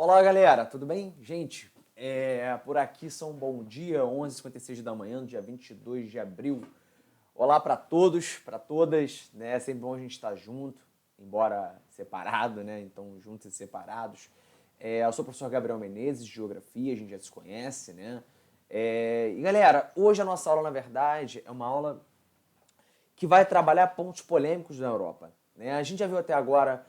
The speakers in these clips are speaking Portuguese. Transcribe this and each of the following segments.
Olá, galera, tudo bem? Gente, por aqui são um bom dia, 11h56 da manhã, dia 22 de abril. Olá para todos, para todas, né? É sempre bom a gente estar junto, embora separado, né? Então, juntos e separados. Eu sou o professor Gabriel Menezes, de Geografia, a gente já se conhece, né? E galera, hoje a nossa aula, na verdade, é uma aula que vai trabalhar pontos polêmicos da Europa, né? A gente já viu até agora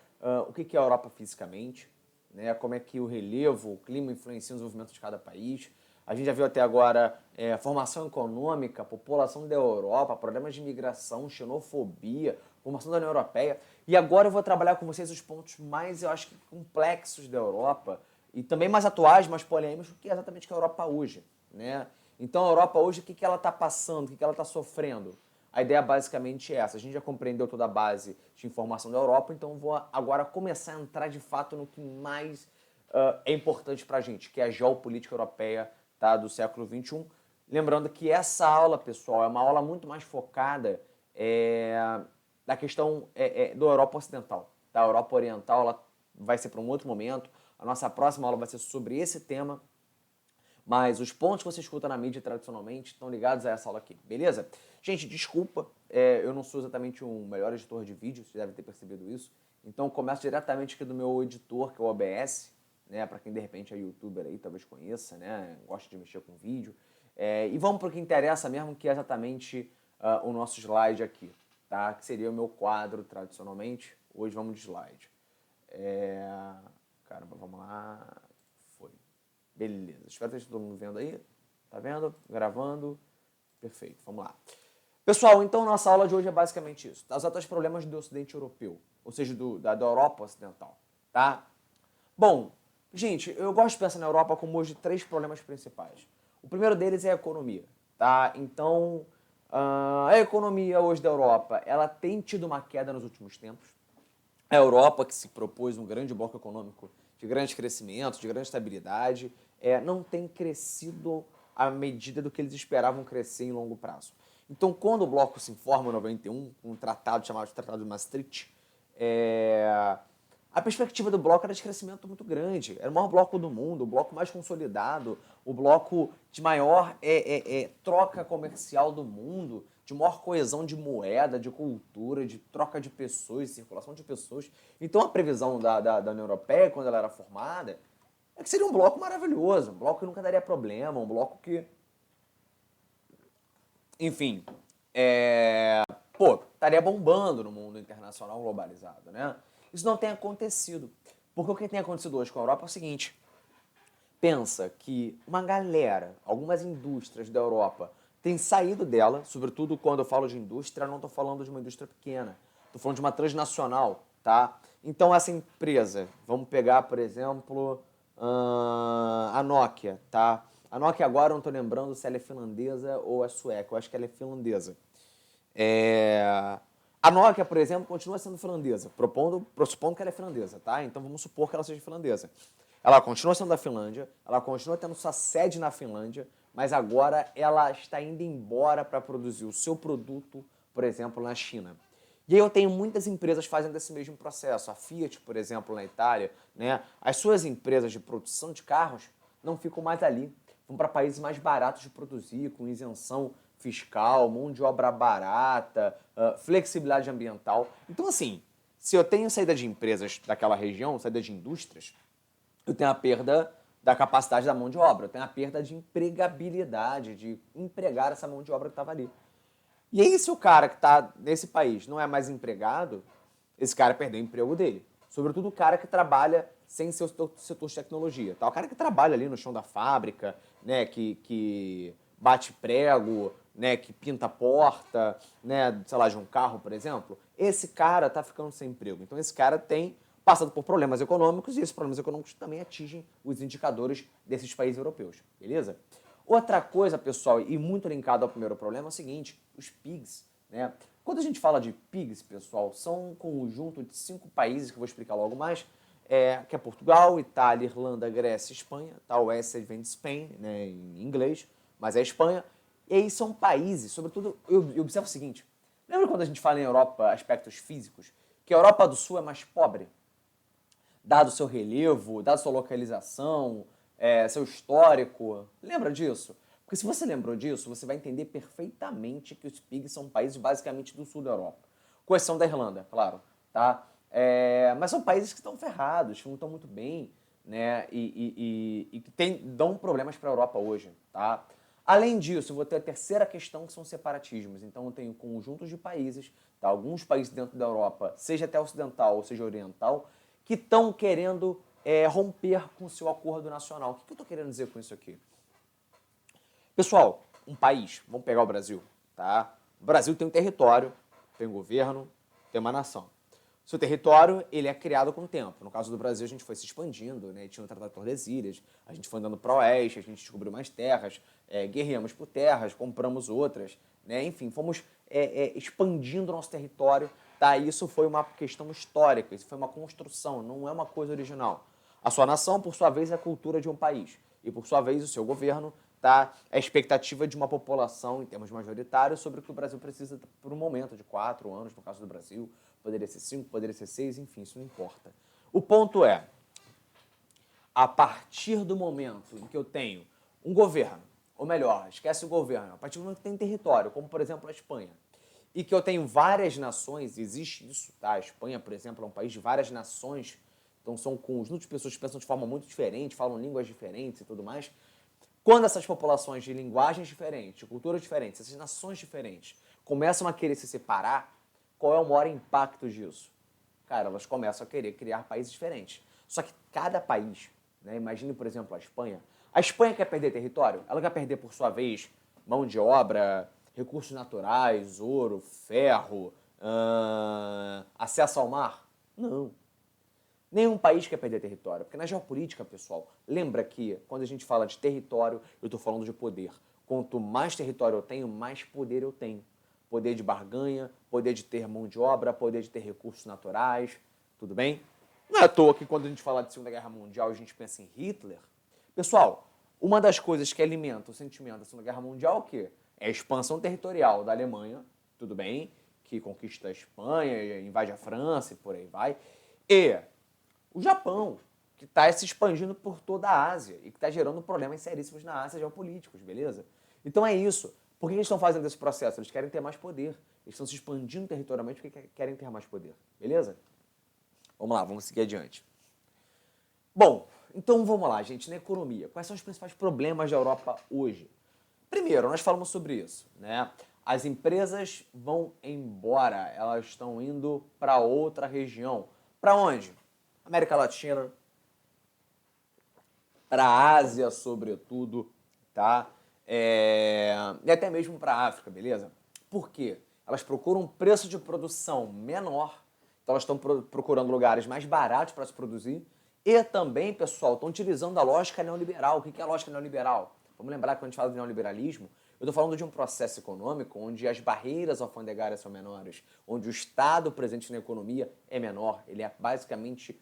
o que é a Europa fisicamente, né? Como é que o relevo, o clima influencia o desenvolvimento de cada país. A gente já viu até agora formação econômica, população da Europa, problemas de imigração, xenofobia, formação da União Europeia. E agora eu vou trabalhar com vocês os pontos mais, eu acho que complexos da Europa e também mais atuais, mais polêmicos, que é exatamente que a Europa hoje, né? Então a Europa hoje, o que ela está passando, o que ela está sofrendo? A ideia basicamente é essa. A gente já compreendeu toda a base de informação da Europa, então vou agora começar a entrar de fato no que mais é importante para a gente, que é a geopolítica europeia, tá, do século XXI. Lembrando que essa aula, pessoal, é uma aula muito mais focada na questão da Europa Ocidental. Tá? A Europa Oriental ela vai ser para um outro momento. A nossa próxima aula vai ser sobre esse tema. Mas os pontos que você escuta na mídia tradicionalmente estão ligados a essa aula aqui, beleza? Gente, desculpa, eu não sou exatamente um melhor editor de vídeo, vocês devem ter percebido isso. Então eu começo diretamente aqui do meu editor, que é o OBS, né? Para quem de repente é youtuber aí, talvez conheça, né? Gosta de mexer com vídeo. E vamos para o que interessa mesmo, que é exatamente o nosso slide aqui, tá? Que seria o meu quadro tradicionalmente. Hoje vamos de slide. Caramba, vamos lá. Beleza, espero que esteja todo mundo vendo aí. Tá vendo? Gravando. Perfeito, vamos lá. Pessoal, então nossa aula de hoje é basicamente isso. Os atuais problemas do Ocidente Europeu, ou seja, da Europa Ocidental, tá? Bom, gente, eu gosto de pensar na Europa como hoje três problemas principais. O primeiro deles é a economia, tá? Então, a economia hoje da Europa, ela tem tido uma queda nos últimos tempos. A Europa, que se propôs um grande bloco econômico de grande crescimento, de grande estabilidade, não tem crescido à medida do que eles esperavam crescer em longo prazo. Então, quando o bloco se informa em 91, um tratado chamado de Tratado de Maastricht, a perspectiva do bloco era de crescimento muito grande. Era o maior bloco do mundo, o bloco mais consolidado, o bloco de maior troca comercial do mundo, de maior coesão de moeda, de cultura, de troca de pessoas, circulação de pessoas. Então a previsão da União Europeia, quando ela era formada, é que seria um bloco maravilhoso, um bloco que nunca daria problema, um bloco que... Enfim, estaria bombando no mundo internacional globalizado, né? Isso não tem acontecido. Porque o que tem acontecido hoje com a Europa é o seguinte: pensa que uma galera, algumas indústrias da Europa, têm saído dela, sobretudo quando eu falo de indústria, não estou falando de uma indústria pequena, estou falando de uma transnacional, tá? Então essa empresa, vamos pegar, por exemplo, a Nokia, tá? A Nokia agora eu não estou lembrando se ela é finlandesa ou é sueca, eu acho que ela é finlandesa. A Nokia, por exemplo, continua sendo finlandesa, pressupondo que ela é finlandesa, tá? Então vamos supor que ela seja finlandesa. Ela continua sendo da Finlândia, ela continua tendo sua sede na Finlândia, mas agora ela está indo embora para produzir o seu produto, por exemplo, na China. E aí eu tenho muitas empresas fazendo esse mesmo processo. A Fiat, por exemplo, na Itália, né? As suas empresas de produção de carros não ficam mais ali. Vão para países mais baratos de produzir, com isenção fiscal, mão de obra barata, flexibilidade ambiental. Então, assim, se eu tenho saída de empresas daquela região, saída de indústrias, eu tenho a perda da capacidade da mão de obra, eu tenho a perda de empregabilidade, de empregar essa mão de obra que estava ali. E aí, se o cara que está nesse país não é mais empregado, esse cara perdeu o emprego dele. Sobretudo o cara que trabalha sem ser o setor de tecnologia. Tá? O cara que trabalha ali no chão da fábrica, né, que bate prego, né, que pinta a porta, né, sei lá, de um carro, por exemplo. Esse cara está ficando sem emprego. Então esse cara tem passado por problemas econômicos e esses problemas econômicos também atingem os indicadores desses países europeus, beleza? Outra coisa, pessoal, e muito linkado ao primeiro problema, é o seguinte: os PIGs, né? Quando a gente fala de PIGs, pessoal, são um conjunto de 5 países, que eu vou explicar logo mais, que é Portugal, Itália, Irlanda, Grécia e Espanha. Tá? O S vem de Spain, né, em inglês, mas é Espanha. E aí são países, sobretudo, eu observo o seguinte: lembra quando a gente fala em Europa, aspectos físicos, que a Europa do Sul é mais pobre? dado o seu relevo, dado sua localização, seu histórico. Lembra disso? Porque se você lembrou disso, você vai entender perfeitamente que os PIGs são países basicamente do sul da Europa. Com exceção da Irlanda, claro. Tá? Mas são países que estão ferrados, que não estão muito bem, né? E que dão problemas para a Europa hoje. Tá? Além disso, eu vou ter a terceira questão, que são separatismos. Então, eu tenho conjuntos de países, tá? Alguns países dentro da Europa, seja até ocidental ou seja oriental, que estão querendo romper com o seu acordo nacional. O que eu estou querendo dizer com isso aqui? Pessoal, um país, vamos pegar o Brasil, tá? O Brasil tem um território, tem um governo, tem uma nação. O seu território, ele é criado com o tempo. No caso do Brasil, a gente foi se expandindo, né? Tinha o Tratado de Tordesilhas, a gente foi andando para o oeste, a gente descobriu mais terras, guerreamos por terras, compramos outras, né? Enfim, fomos expandindo o nosso território, tá? Isso foi uma questão histórica, isso foi uma construção, não é uma coisa original. A sua nação, por sua vez, é a cultura de um país. E, por sua vez, o seu governo, tá? É a expectativa de uma população, em termos majoritários, sobre o que o Brasil precisa por um momento de 4 anos, no caso do Brasil. Poderia ser 5, poderia ser 6, enfim, isso não importa. O ponto é, a partir do momento em que eu tenho um governo, ou melhor, esquece o governo, a partir do momento que tem território, como, por exemplo, a Espanha, e que eu tenho várias nações, existe isso, tá? A Espanha, por exemplo, é um país de várias nações, então são conjuntos de pessoas que pensam de forma muito diferente, falam línguas diferentes e tudo mais. Quando essas populações de linguagens diferentes, de culturas diferentes, essas nações diferentes, começam a querer se separar, qual é o maior impacto disso? Cara, elas começam a querer criar países diferentes. Só que cada país, né, imagine, por exemplo, a Espanha quer perder território? Ela quer perder, por sua vez, mão de obra, recursos naturais, ouro, ferro, acesso ao mar? Não. Nenhum país quer perder território, porque na geopolítica, pessoal, lembra que quando a gente fala de território, eu estou falando de poder. Quanto mais território eu tenho, mais poder eu tenho. Poder de barganha, poder de ter mão de obra, poder de ter recursos naturais, tudo bem? Não é à toa que quando a gente fala de Segunda Guerra Mundial, a gente pensa em Hitler. Pessoal, uma das coisas que alimenta o sentimento da Segunda Guerra Mundial é o quê? É a expansão territorial da Alemanha, tudo bem, que conquista a Espanha, invade a França e por aí vai, e o Japão, que está se expandindo por toda a Ásia e que está gerando problemas seríssimos na Ásia geopolíticos, beleza? Então é isso. Por que eles estão fazendo esse processo? Eles querem ter mais poder. Eles estão se expandindo territorialmente porque querem ter mais poder, beleza? Vamos lá, vamos seguir adiante. Bom, então vamos lá, gente, na economia. Quais são os principais problemas da Europa hoje? Primeiro, nós falamos sobre isso, né? As empresas vão embora, elas estão indo para outra região. Para onde? América Latina, para a Ásia, sobretudo, tá? E até mesmo para a África, beleza? Por quê? Elas procuram um preço de produção menor, então elas estão procurando lugares mais baratos para se produzir e também, pessoal, estão utilizando a lógica neoliberal. O que é a lógica neoliberal? Vamos lembrar que quando a gente fala de neoliberalismo, eu estou falando de um processo econômico onde as barreiras alfandegárias são menores, onde o Estado presente na economia é menor, ele é basicamente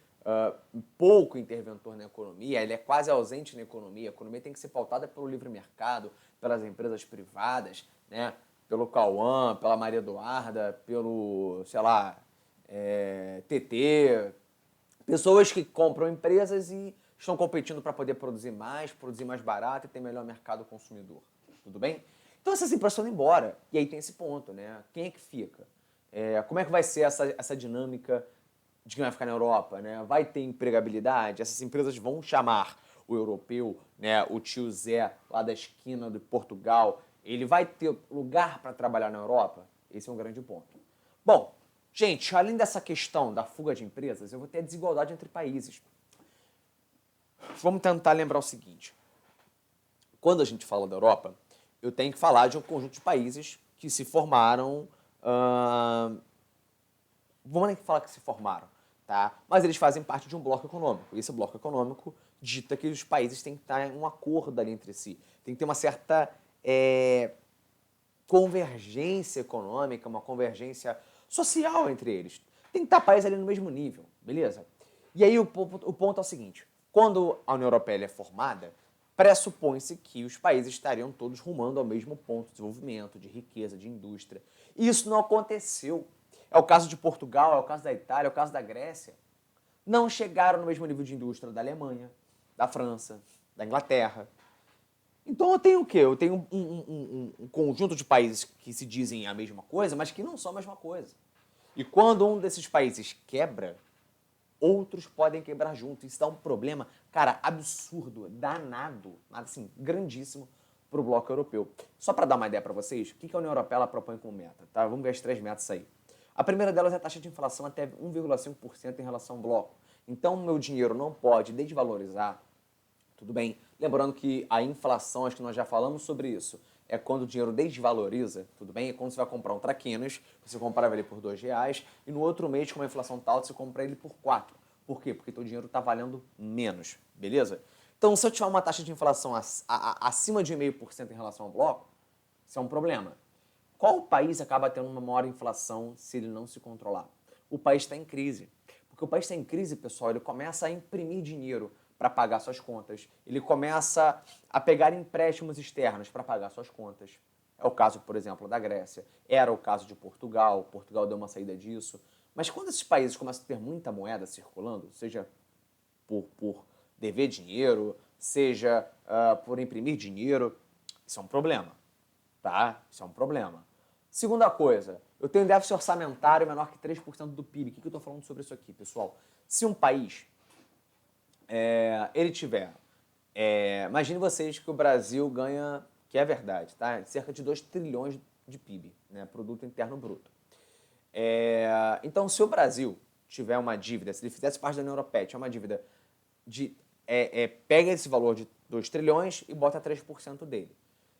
pouco interventor na economia, ele é quase ausente na economia. A economia tem que ser pautada pelo livre mercado, pelas empresas privadas, né? Pelo Cauã, pela Maria Eduarda, pelo, sei lá, TT, pessoas que compram empresas e estão competindo para poder produzir mais barato e ter melhor mercado consumidor. Tudo bem? Então essas empresas estão indo embora. E aí tem esse ponto, né? Quem é que fica? Como é que vai ser essa dinâmica de quem vai ficar na Europa, né? Vai ter empregabilidade? Essas empresas vão chamar o europeu, né? O tio Zé lá da esquina de Portugal. Ele vai ter lugar para trabalhar na Europa? Esse é um grande ponto. Bom, gente, além dessa questão da fuga de empresas, eu vou ter a desigualdade entre países. Vamos tentar lembrar o seguinte. Quando a gente fala da Europa, eu tenho que falar de um conjunto de países que se formaram... vamos nem falar que se formaram, tá? Mas eles fazem parte de um bloco econômico. E esse bloco econômico dita que os países têm que estar em um acordo ali entre si. Tem que ter uma certa convergência econômica, uma convergência social entre eles. Tem que estar países ali no mesmo nível, beleza? E aí o ponto é o seguinte, quando a União Europeia é formada, pressupõe-se que os países estariam todos rumando ao mesmo ponto de desenvolvimento, de riqueza, de indústria. E isso não aconteceu. É o caso de Portugal, é o caso da Itália, é o caso da Grécia. não chegaram no mesmo nível de indústria da Alemanha, da França, da Inglaterra. Então eu tenho o quê? Eu tenho um conjunto de países que se dizem a mesma coisa, mas que não são a mesma coisa. E quando um desses países quebra, outros podem quebrar junto. Isso dá um problema, cara, absurdo, danado, assim, grandíssimo para o bloco europeu. Só para dar uma ideia para vocês, o que a União Europeia ela propõe como meta? Tá? Vamos ver as 3 metas aí. A primeira delas é a taxa de inflação até 1,5% em relação ao bloco. Então, o meu dinheiro não pode desvalorizar. Tudo bem. Lembrando que a inflação, acho que nós já falamos sobre isso, é quando o dinheiro desvaloriza, tudo bem? É quando você vai comprar um traquinas, você comprava ele por R$2, e no outro mês, com uma inflação tal, você compra ele por 4. Por quê? Porque o dinheiro está valendo menos, beleza? Então, se eu tiver uma taxa de inflação acima de 1,5% em relação ao bloco, isso é um problema. Qual país acaba tendo uma maior inflação se ele não se controlar? O país está em crise. Porque o país está em crise, pessoal, ele começa a imprimir dinheiro para pagar suas contas. Ele começa a pegar empréstimos externos para pagar suas contas. É o caso, por exemplo, da Grécia. Era o caso de Portugal. Portugal deu uma saída disso. Mas quando esses países começam a ter muita moeda circulando, seja por dever dinheiro, seja por imprimir dinheiro, isso é um problema. Tá? Isso é um problema. Segunda coisa, eu tenho déficit orçamentário menor que 3% do PIB. O que eu estou falando sobre isso aqui, pessoal? Se um país ele tiver... imagine vocês que o Brasil ganha, que é verdade, tá? Cerca de 2 trilhões de PIB, né? Produto Interno Bruto. Então, se o Brasil tiver uma dívida, se ele fizesse parte da União Europeia, tiver uma dívida de... pega esse valor de 2 trilhões e bota 3% dele.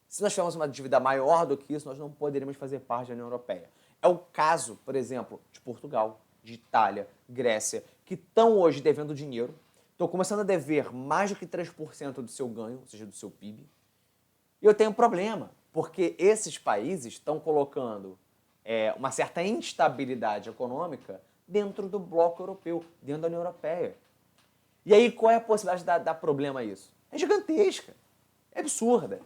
Se nós tivermos uma dívida maior do que isso, nós não poderíamos fazer parte da União Europeia. É o caso, por exemplo, de Portugal, de Itália, Grécia, que estão hoje devendo dinheiro, estão começando a dever mais do que 3% do seu ganho, ou seja, do seu PIB. E eu tenho um problema, porque esses países estão colocando uma certa instabilidade econômica dentro do bloco europeu, dentro da União Europeia. E aí, qual é a possibilidade de dar problema a isso? É gigantesca, é absurda.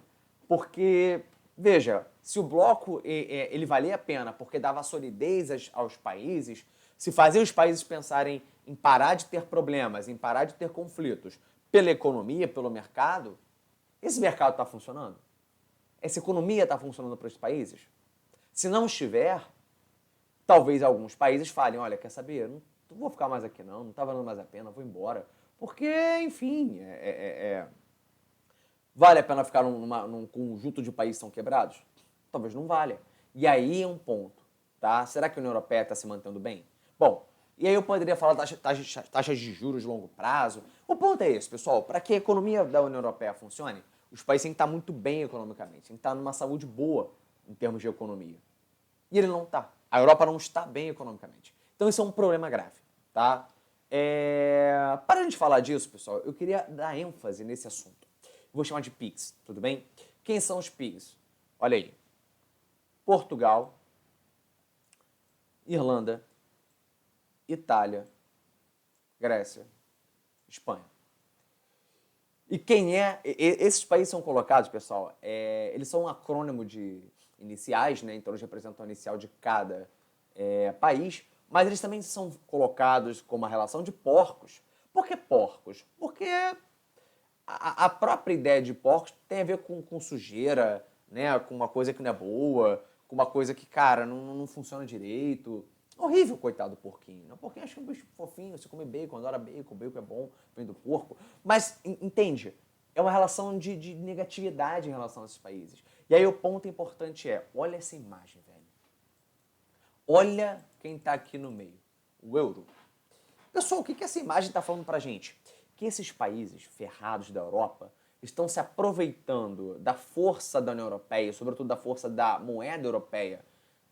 Porque, veja, se o bloco ele valia a pena porque dava solidez aos países, se fazia os países pensarem em parar de ter problemas, em parar de ter conflitos pela economia, pelo mercado, esse mercado está funcionando? Essa economia está funcionando para os países? Se não estiver, talvez alguns países falem, olha, quer saber, não vou ficar mais aqui não está valendo mais a pena, vou embora. Porque, enfim, vale a pena ficar num conjunto de países que são quebrados? Talvez não valha. E aí é um ponto, tá? Será que a União Europeia está se mantendo bem? Bom, e aí eu poderia falar taxas de juros de longo prazo. O ponto é esse, pessoal. Para que a economia da União Europeia funcione, os países têm que estar muito bem economicamente, têm que estar numa saúde boa em termos de economia. E ele não está. A Europa não está bem economicamente. Então isso é um problema grave, tá? Para a gente falar disso, pessoal, eu queria dar ênfase nesse assunto. Vou chamar de PIGs, tudo bem? Quem são os PIGs? Olha aí. Portugal, Irlanda, Itália, Grécia, Espanha. E quem é... Esses países são colocados, pessoal, eles são um acrônimo de iniciais, né? Então eles representam a inicial de cada país, mas eles também são colocados como a relação de porcos. Por que porcos? Porque a própria ideia de porcos tem a ver com sujeira, né? Com uma coisa que não é boa, com uma coisa que, cara, não funciona direito. Horrível, coitado do porquinho. O porquinho acho que é um bicho fofinho, você come bacon, adora bacon, bacon é bom, vem do porco. Mas, entende? É uma relação de negatividade em relação a esses países. E aí o ponto importante é, olha essa imagem, velho. Olha quem está aqui no meio, o euro. Pessoal, o que essa imagem está falando pra gente? Que esses países ferrados da Europa estão se aproveitando da força da União Europeia, sobretudo da força da moeda europeia,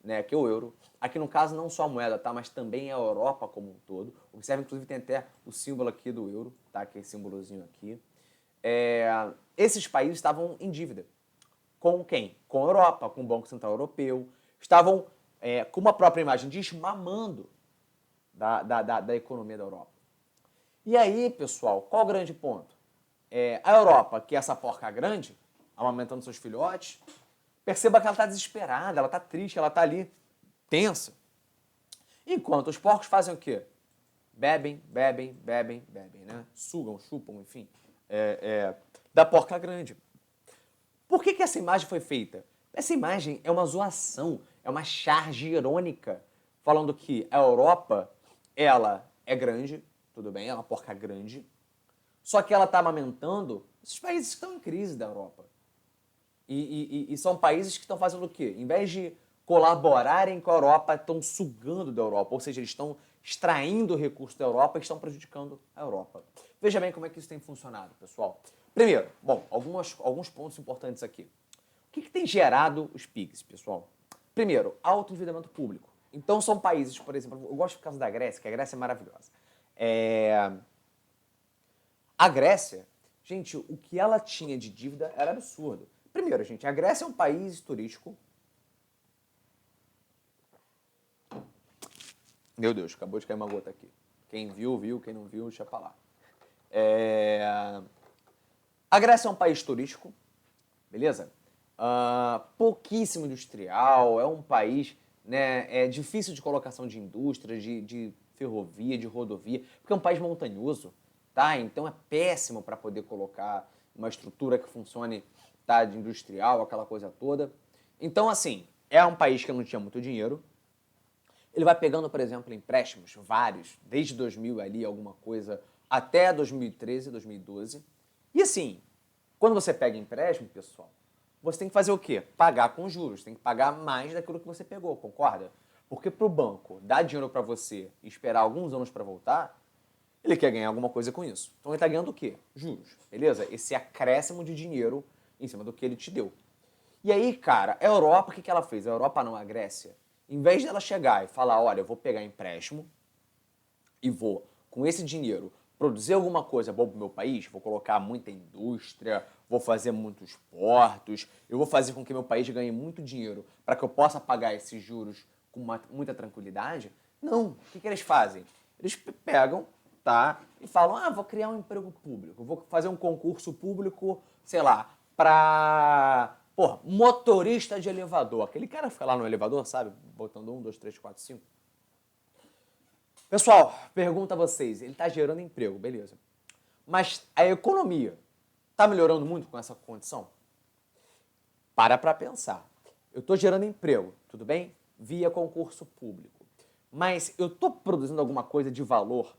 né, que é o euro. Aqui no caso não só a moeda, tá, mas também a Europa como um todo. Observe, inclusive, tem até o símbolo aqui do euro, tá, que é esse símbolozinho aqui. Esses países estavam em dívida. Com quem? Com a Europa, com o Banco Central Europeu. Estavam, como a própria imagem diz, mamando da economia da Europa. E aí, pessoal, qual o grande ponto? A Europa, que é essa porca grande, amamentando seus filhotes, perceba que ela está desesperada, ela está triste, ela está ali tensa. Enquanto os porcos fazem o quê? bebem, bebem, bebem, bebem, né? Sugam, chupam, enfim, da porca grande. Por que essa imagem foi feita? Essa imagem é uma zoação, é uma charge irônica, falando que a Europa, ela é grande, tudo bem, é uma porca grande, só que ela está amamentando esses países que estão em crise da Europa. E são países que estão fazendo o quê? Em vez de colaborarem com a Europa, estão sugando da Europa, ou seja, eles estão extraindo recursos da Europa e estão prejudicando a Europa. Veja bem como é que isso tem funcionado, pessoal. Primeiro, bom, alguns pontos importantes aqui. O que tem gerado os PIGs, pessoal? Primeiro, alto endividamento público. Então são países, por exemplo, eu gosto do caso da Grécia, que a Grécia é maravilhosa. A Grécia, gente, o que ela tinha de dívida era absurdo. Primeiro, gente, a Grécia é um país turístico. Meu Deus, acabou de cair uma gota aqui. Quem viu, viu. Quem não viu, deixa pra lá. A Grécia é um país turístico, beleza? Pouquíssimo industrial, é um país, né, difícil de colocação de indústria, de ferrovia, de rodovia, porque é um país montanhoso, tá? Então é péssimo para poder colocar uma estrutura que funcione, tá, de industrial, aquela coisa toda. Então, assim, é um país que não tinha muito dinheiro. Ele vai pegando, por exemplo, empréstimos, vários, desde 2000 ali, alguma coisa, até 2013, 2012. E assim, quando você pega empréstimo, pessoal, você tem que fazer o quê? Pagar com juros, tem que pagar mais daquilo que você pegou, concorda? Porque para o banco dar dinheiro para você e esperar alguns anos para voltar, ele quer ganhar alguma coisa com isso. Então ele está ganhando o quê? Juros, beleza? Esse acréscimo de dinheiro em cima do que ele te deu. E aí, cara, a Europa, o que ela fez? A Europa não, a Grécia. Em vez dela chegar e falar, olha, eu vou pegar empréstimo e vou, com esse dinheiro, produzir alguma coisa boa para o meu país, vou colocar muita indústria, vou fazer muitos portos, eu vou fazer com que meu país ganhe muito dinheiro para que eu possa pagar esses juros com muita tranquilidade. Não. O que eles fazem? Eles pegam, tá, e falam, vou criar um emprego público, vou fazer um concurso público, sei lá, para motorista de elevador. Aquele cara fica lá no elevador, sabe? Botando 1, 2, 3, 4, 5. Pessoal, pergunta a vocês. Ele está gerando emprego, beleza. Mas a economia está melhorando muito com essa condição? Para pensar. Eu estou gerando emprego, tudo bem? Via concurso público. Mas eu estou produzindo alguma coisa de valor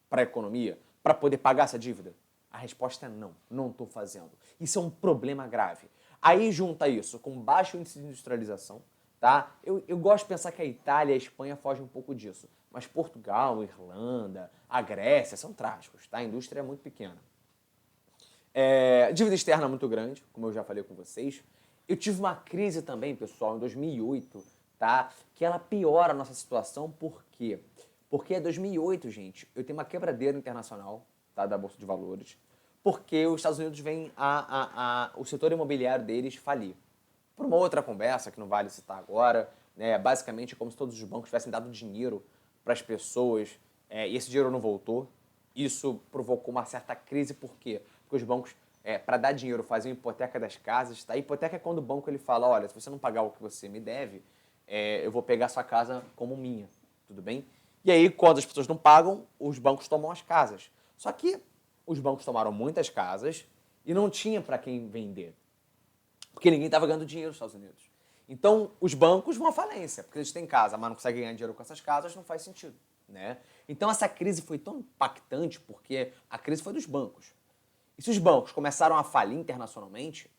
para a economia para poder pagar essa dívida? A resposta é não, não estou fazendo. Isso é um problema grave. Aí junta isso com baixo índice de industrialização, tá? Eu gosto de pensar que a Itália e a Espanha fogem um pouco disso, mas Portugal, Irlanda, a Grécia são trágicos, tá? A indústria é muito pequena. Dívida externa muito grande, como eu já falei com vocês. Eu tive uma crise também, pessoal, em 2008, tá? Que ela piora a nossa situação, por quê? Porque em 2008, gente, eu tenho uma quebradeira internacional, tá, da Bolsa de Valores, porque os Estados Unidos vêm o setor imobiliário deles falir. Por uma outra conversa, que não vale citar agora, né, basicamente é como se todos os bancos tivessem dado dinheiro para as pessoas e esse dinheiro não voltou. Isso provocou uma certa crise, por quê? Porque os bancos, para dar dinheiro, faziam hipoteca das casas. Tá? A hipoteca é quando o banco ele fala, olha, se você não pagar o que você me deve, eu vou pegar a sua casa como minha, tudo bem? E aí, quando as pessoas não pagam, os bancos tomam as casas. Só que os bancos tomaram muitas casas e não tinha para quem vender. Porque ninguém estava ganhando dinheiro nos Estados Unidos. Então, os bancos vão à falência, porque eles têm casa, mas não conseguem ganhar dinheiro com essas casas, não faz sentido. Né? Então, essa crise foi tão impactante porque a crise foi dos bancos. E se os bancos começaram a falir internacionalmente,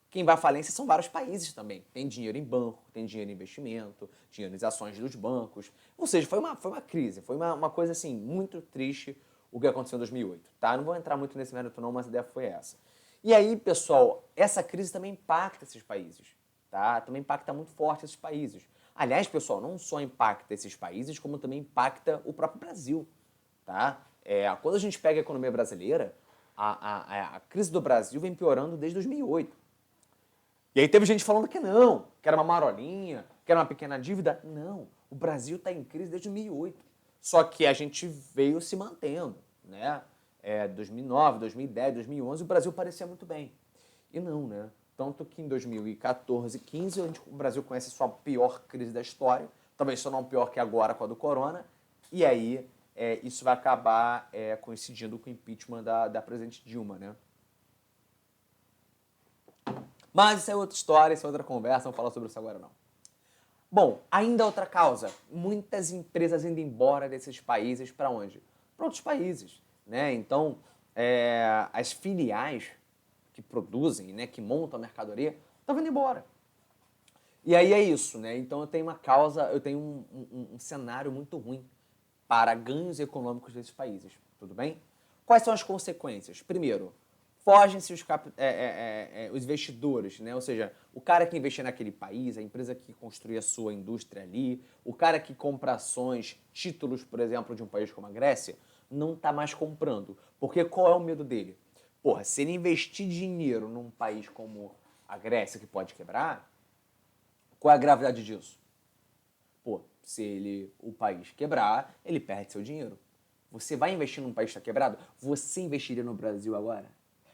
quem vai à falência são vários países também. Tem dinheiro em banco, tem dinheiro em investimento, dinheiro nas ações dos bancos. Ou seja, foi uma crise, foi uma coisa assim muito triste o que aconteceu em 2008. Tá? Não vou entrar muito nesse mérito não, mas a ideia foi essa. E aí, pessoal, essa crise também impacta esses países. Tá? Também impacta muito forte esses países. Aliás, pessoal, não só impacta esses países, como também impacta o próprio Brasil. Tá? Quando a gente pega a economia brasileira, a crise do Brasil vem piorando desde 2008. E aí teve gente falando que não, que era uma marolinha, que era uma pequena dívida. Não, o Brasil está em crise desde 2008. Só que a gente veio se mantendo, né? 2009, 2010, 2011, o Brasil parecia muito bem. E não, né? Tanto que em 2014, 15, o Brasil conhece a sua pior crise da história, talvez só não pior que agora com a do corona, e aí isso vai acabar coincidindo com o impeachment da presidente Dilma, né? Mas isso é outra história, isso é outra conversa, não vou falar sobre isso agora não. Bom, ainda outra causa, muitas empresas indo embora desses países para onde? Para outros países, né? Então, as filiais que produzem, né, que montam a mercadoria, estão vindo embora. E aí é isso, né? Então eu tenho um cenário muito ruim para ganhos econômicos desses países, tudo bem? Quais são as consequências? Primeiro, fogem-se os investidores, né? Ou seja, o cara que investir naquele país, a empresa que construir a sua indústria ali, o cara que compra ações, títulos, por exemplo, de um país como a Grécia, não está mais comprando. Porque qual é o medo dele? Porra, se ele investir dinheiro num país como a Grécia, que pode quebrar, qual é a gravidade disso? Pô, se o país quebrar, ele perde seu dinheiro. Você vai investir num país que está quebrado? Você investiria no Brasil agora?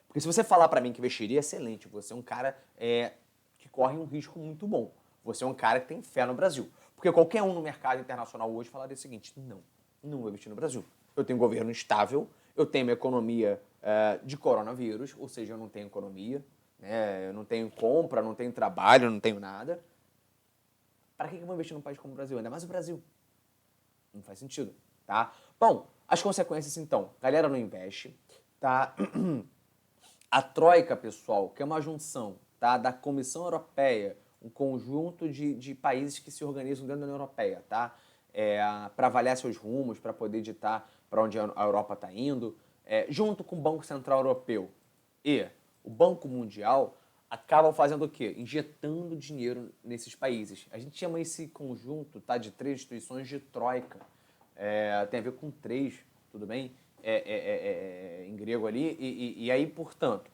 Porque se você falar para mim que investiria, excelente. Você é um cara que corre um risco muito bom. Você é um cara que tem fé no Brasil. Porque qualquer um no mercado internacional hoje falaria o seguinte: não vou investir no Brasil. Eu tenho um governo estável, eu tenho uma economia de coronavírus, ou seja, eu não tenho economia, né? Eu não tenho compra, não tenho trabalho, não tenho nada. Para que eu vou investir num país como o Brasil? Ainda mais o Brasil. Não faz sentido, tá? Bom, as consequências então. Galera não investe, tá? A Troika, pessoal, que é uma junção, tá, da Comissão Europeia, um conjunto de países que se organizam dentro da União Europeia, tá? Para avaliar seus rumos, para poder ditar para onde a Europa está indo, junto com o Banco Central Europeu e o Banco Mundial, acabam fazendo o quê? Injetando dinheiro nesses países. A gente chama esse conjunto, tá, de três instituições de Troika. Tem a ver com três, tudo bem? Em grego ali. E aí, portanto,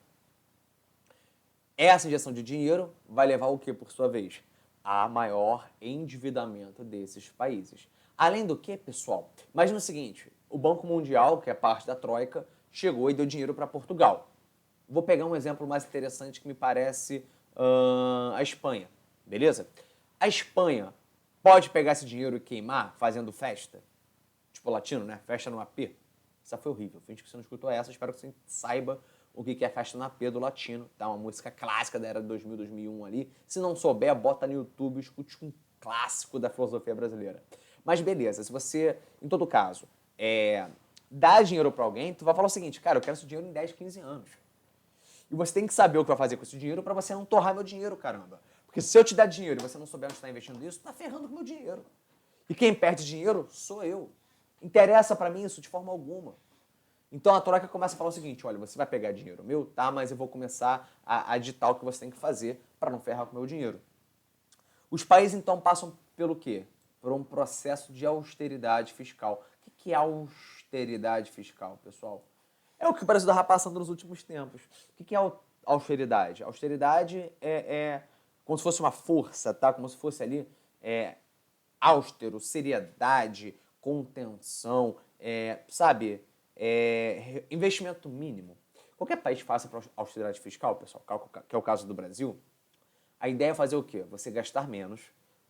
essa injeção de dinheiro vai levar o quê, por sua vez? A maior endividamento desses países. Além do que, pessoal, imagina o seguinte, o Banco Mundial, que é parte da Troika, chegou e deu dinheiro para Portugal. Vou pegar um exemplo mais interessante que me parece a Espanha, beleza? A Espanha pode pegar esse dinheiro e queimar fazendo festa? Tipo latino, né? Festa no AP. Essa foi horrível. Finge que você não escutou essa. Espero que você saiba o que é Festa no AP do latino. Tá? Uma música clássica da era de 2000, 2001 ali. Se não souber, bota no YouTube e escute um clássico da filosofia brasileira. Mas beleza, se você, em todo caso, dá dinheiro para alguém, tu vai falar o seguinte: cara, eu quero esse dinheiro em 10, 15 anos. E você tem que saber o que vai fazer com esse dinheiro para você não torrar meu dinheiro, caramba. Porque se eu te dar dinheiro e você não souber onde está investindo isso, tá ferrando com o meu dinheiro. E quem perde dinheiro sou eu. Interessa para mim isso de forma alguma. Então a Troika começa a falar o seguinte: olha, você vai pegar dinheiro meu, tá? Mas eu vou começar a ditar o que você tem que fazer para não ferrar com o meu dinheiro. Os países então passam pelo quê? Por um processo de austeridade fiscal. O que é austeridade fiscal, pessoal? É o que o Brasil estava passando nos últimos tempos. O que é austeridade? Austeridade é como se fosse uma força, tá? Como se fosse ali austero, seriedade, contenção, sabe? Investimento mínimo. Qualquer país faça para austeridade fiscal, pessoal, que é o caso do Brasil, a ideia é fazer o quê? Você gastar menos,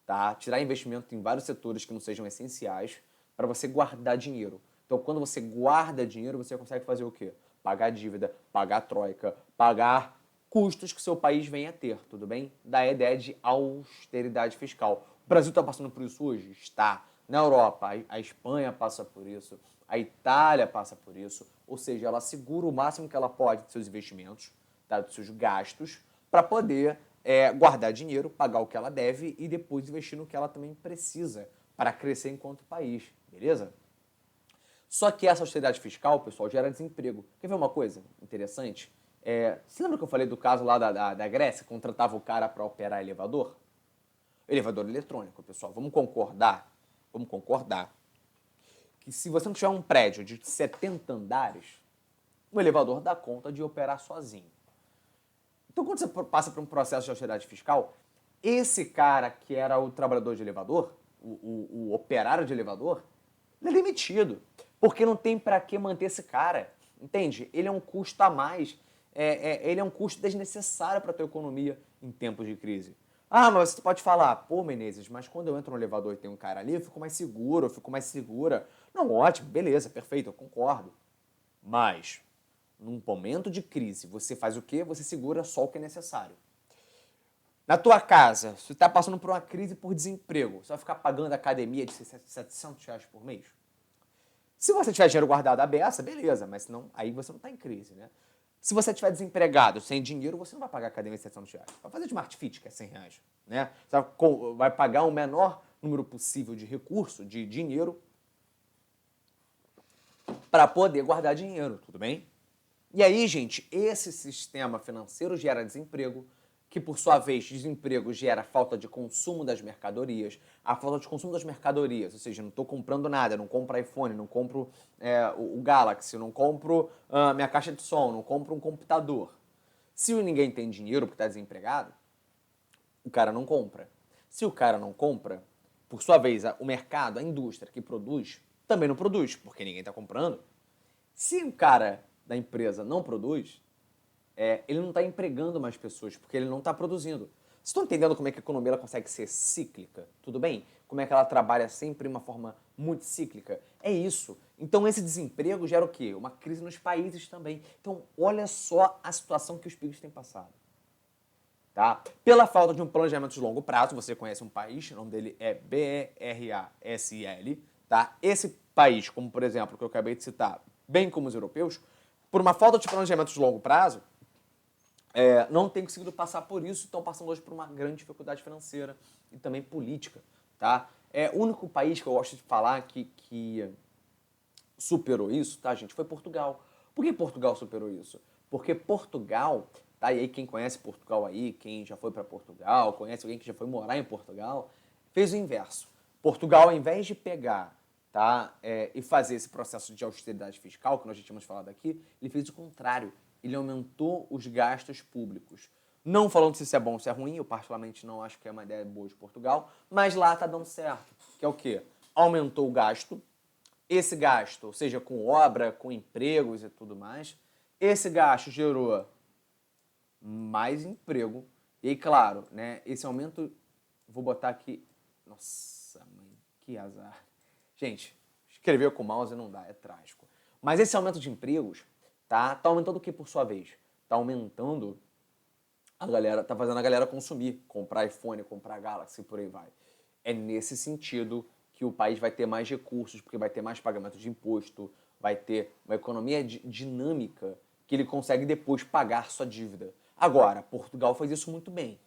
tá? Tirar investimento em vários setores que não sejam essenciais para você guardar dinheiro. Então, quando você guarda dinheiro, você consegue fazer o quê? Pagar dívida, pagar troika, pagar custos que o seu país venha a ter, tudo bem? Daí a ideia de austeridade fiscal. O Brasil está passando por isso hoje? Está. Na Europa, a Espanha passa por isso, a Itália passa por isso, ou seja, ela segura o máximo que ela pode dos seus investimentos, tá? Dos seus gastos, para poder guardar dinheiro, pagar o que ela deve e depois investir no que ela também precisa para crescer enquanto país, beleza? Só que essa austeridade fiscal, pessoal, gera desemprego. Quer ver uma coisa interessante? Você lembra que eu falei do caso lá da Grécia, contratava o cara para operar elevador? Elevador eletrônico, pessoal. Vamos concordar que se você não tiver um prédio de 70 andares, o elevador dá conta de operar sozinho. Então, quando você passa por um processo de austeridade fiscal, esse cara que era o trabalhador de elevador, o operário de elevador, ele é demitido. Porque não tem para que manter esse cara. Entende? Ele é um custo a mais. Ele é um custo desnecessário para a tua economia em tempos de crise. Ah, mas você pode falar, pô, Menezes, mas quando eu entro no elevador e tem um cara ali, eu fico mais seguro, eu fico mais segura. Não, ótimo, beleza, perfeito, eu concordo. Mas, num momento de crise, você faz o quê? Você segura só o que é necessário. Na tua casa, você está passando por uma crise por desemprego, você vai ficar pagando a academia de R$ 700 por mês? Se você tiver dinheiro guardado à beça, beleza, mas senão, aí você não está em crise, né? Se você estiver desempregado, sem dinheiro, você não vai pagar a academia de R$ 700. Vai fazer de Smart Fit, que é R$ 100, né? Você vai pagar o menor número possível de recurso, de dinheiro, para poder guardar dinheiro, tudo bem? E aí, gente, esse sistema financeiro gera desemprego, que por sua vez, desemprego gera falta de consumo das mercadorias. A falta de consumo das mercadorias, ou seja, não estou comprando nada, não compro iPhone, não compro o Galaxy, não compro minha caixa de som, não compro um computador. Se ninguém tem dinheiro porque está desempregado, o cara não compra. Se o cara não compra, por sua vez, o mercado, a indústria que produz, também não produz, porque ninguém está comprando. Se o cara da empresa não produz, ele não está empregando mais pessoas, porque ele não está produzindo. Vocês estão entendendo como é que a economia ela consegue ser cíclica? Tudo bem? Como é que ela trabalha sempre de uma forma muito cíclica? É isso. Então esse desemprego gera o quê? Uma crise nos países também. Então olha só a situação que os países têm passado. Tá? Pela falta de um planejamento de longo prazo, você conhece um país, o nome dele é BRASL, tá? Esse país, como por exemplo, que eu acabei de citar, bem como os europeus, por uma falta de planejamento de longo prazo, não tem conseguido passar por isso, estão passando hoje por uma grande dificuldade financeira e também política, tá? O único país que eu gosto de falar que superou isso, tá, gente, foi Portugal. Por que Portugal superou isso? Porque Portugal, tá, e aí quem conhece Portugal aí, quem já foi para Portugal, conhece alguém que já foi morar em Portugal, fez o inverso. Portugal, ao invés de pegar, tá, e fazer esse processo de austeridade fiscal, que nós já tínhamos falado aqui, ele fez o contrário. Ele aumentou os gastos públicos. Não falando se isso é bom ou se é ruim, eu particularmente não acho que é uma ideia boa de Portugal, mas lá tá dando certo. Que é o quê? Aumentou o gasto, esse gasto, ou seja, com obra, com empregos e tudo mais, esse gasto gerou mais emprego. E aí, claro, né, esse aumento, vou botar aqui, nossa mãe, que azar. Gente, escrever com o mouse não dá, é trágico. Mas esse aumento de empregos tá aumentando o que por sua vez? Tá aumentando a galera, tá fazendo a galera consumir, comprar iPhone, comprar Galaxy, por aí vai. É nesse sentido que o país vai ter mais recursos, porque vai ter mais pagamento de imposto, vai ter uma economia dinâmica que ele consegue depois pagar sua dívida. Agora, Portugal faz isso muito bem.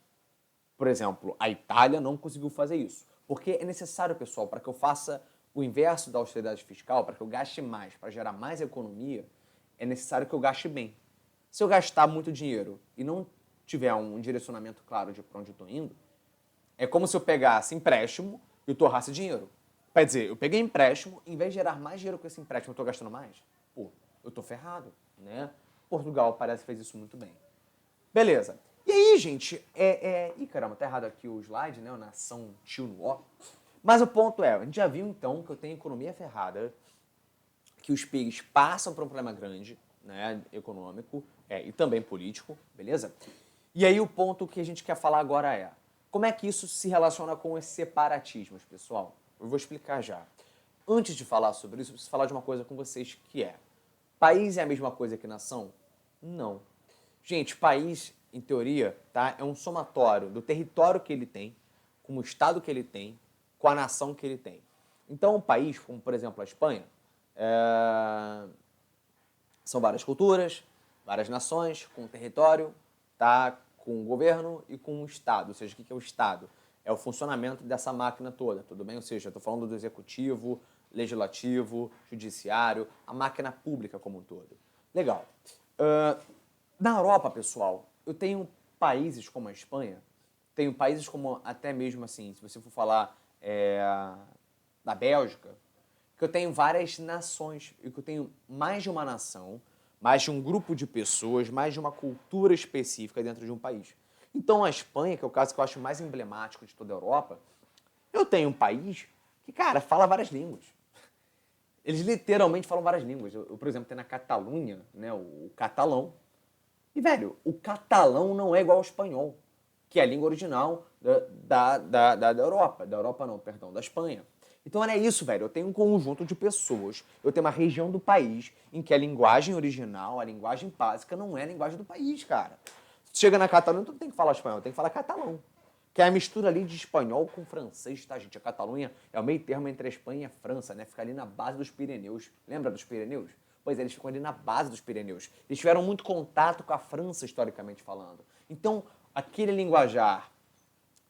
Por exemplo, a Itália não conseguiu fazer isso. Porque é necessário, pessoal, para que eu faça o inverso da austeridade fiscal, para que eu gaste mais, para gerar mais economia, é necessário que eu gaste bem. Se eu gastar muito dinheiro e não tiver um direcionamento claro de para onde eu estou indo, é como se eu pegasse empréstimo e eu torrasse dinheiro. Quer dizer, eu peguei empréstimo, em vez de gerar mais dinheiro com esse empréstimo, eu estou gastando mais. Pô, eu estou ferrado, né? Portugal parece que fez isso muito bem. Beleza. E aí, gente, Ih, caramba, tá errado aqui o slide, né? Nação tio no ó. Mas o ponto é, a gente já viu então que eu tenho economia ferrada, que os PIGs passam por um problema grande, né, econômico e também político, beleza? E aí o ponto que a gente quer falar agora é, como é que isso se relaciona com os separatismos, pessoal? Eu vou explicar já. Antes de falar sobre isso, eu preciso falar de uma coisa com vocês que é, país é a mesma coisa que nação? Não. Gente, país, em teoria, tá, é um somatório do território que ele tem, com o estado que ele tem, com a nação que ele tem. Então, um país, como por exemplo a Espanha, são várias culturas, várias nações, com território, tá, com o governo e com o Estado. Ou seja, o que é o Estado? É o funcionamento dessa máquina toda, tudo bem? Ou seja, estou falando do executivo, legislativo, judiciário, a máquina pública como um todo. Legal. Na Europa, pessoal, eu tenho países como a Espanha, tenho países como até mesmo assim, se você for falar da Bélgica, que eu tenho várias nações e que eu tenho mais de uma nação, mais de um grupo de pessoas, mais de uma cultura específica dentro de um país. Então a Espanha, que é o caso que eu acho mais emblemático de toda a Europa, eu tenho um país que, cara, fala várias línguas. Eles literalmente falam várias línguas. Eu, por exemplo, tenho na Catalunha, né, o catalão. E, velho, o catalão não é igual ao espanhol. que é a língua original da Europa. Da Europa não, perdão, da Espanha. Então era isso, velho. Eu tenho um conjunto de pessoas, eu tenho uma região do país em que a linguagem original, a linguagem básica, não é a linguagem do país, cara. Se chega na Catalunha, tu não tem que falar espanhol, tem que falar catalão. Que é a mistura ali de espanhol com francês, tá, gente? A Catalunha é o meio termo entre a Espanha e a França, né? Fica ali na base dos Pirineus. Lembra dos Pirineus? Pois é, eles ficam ali na base dos Pirineus. Eles tiveram muito contato com a França, historicamente falando. Então, aquele linguajar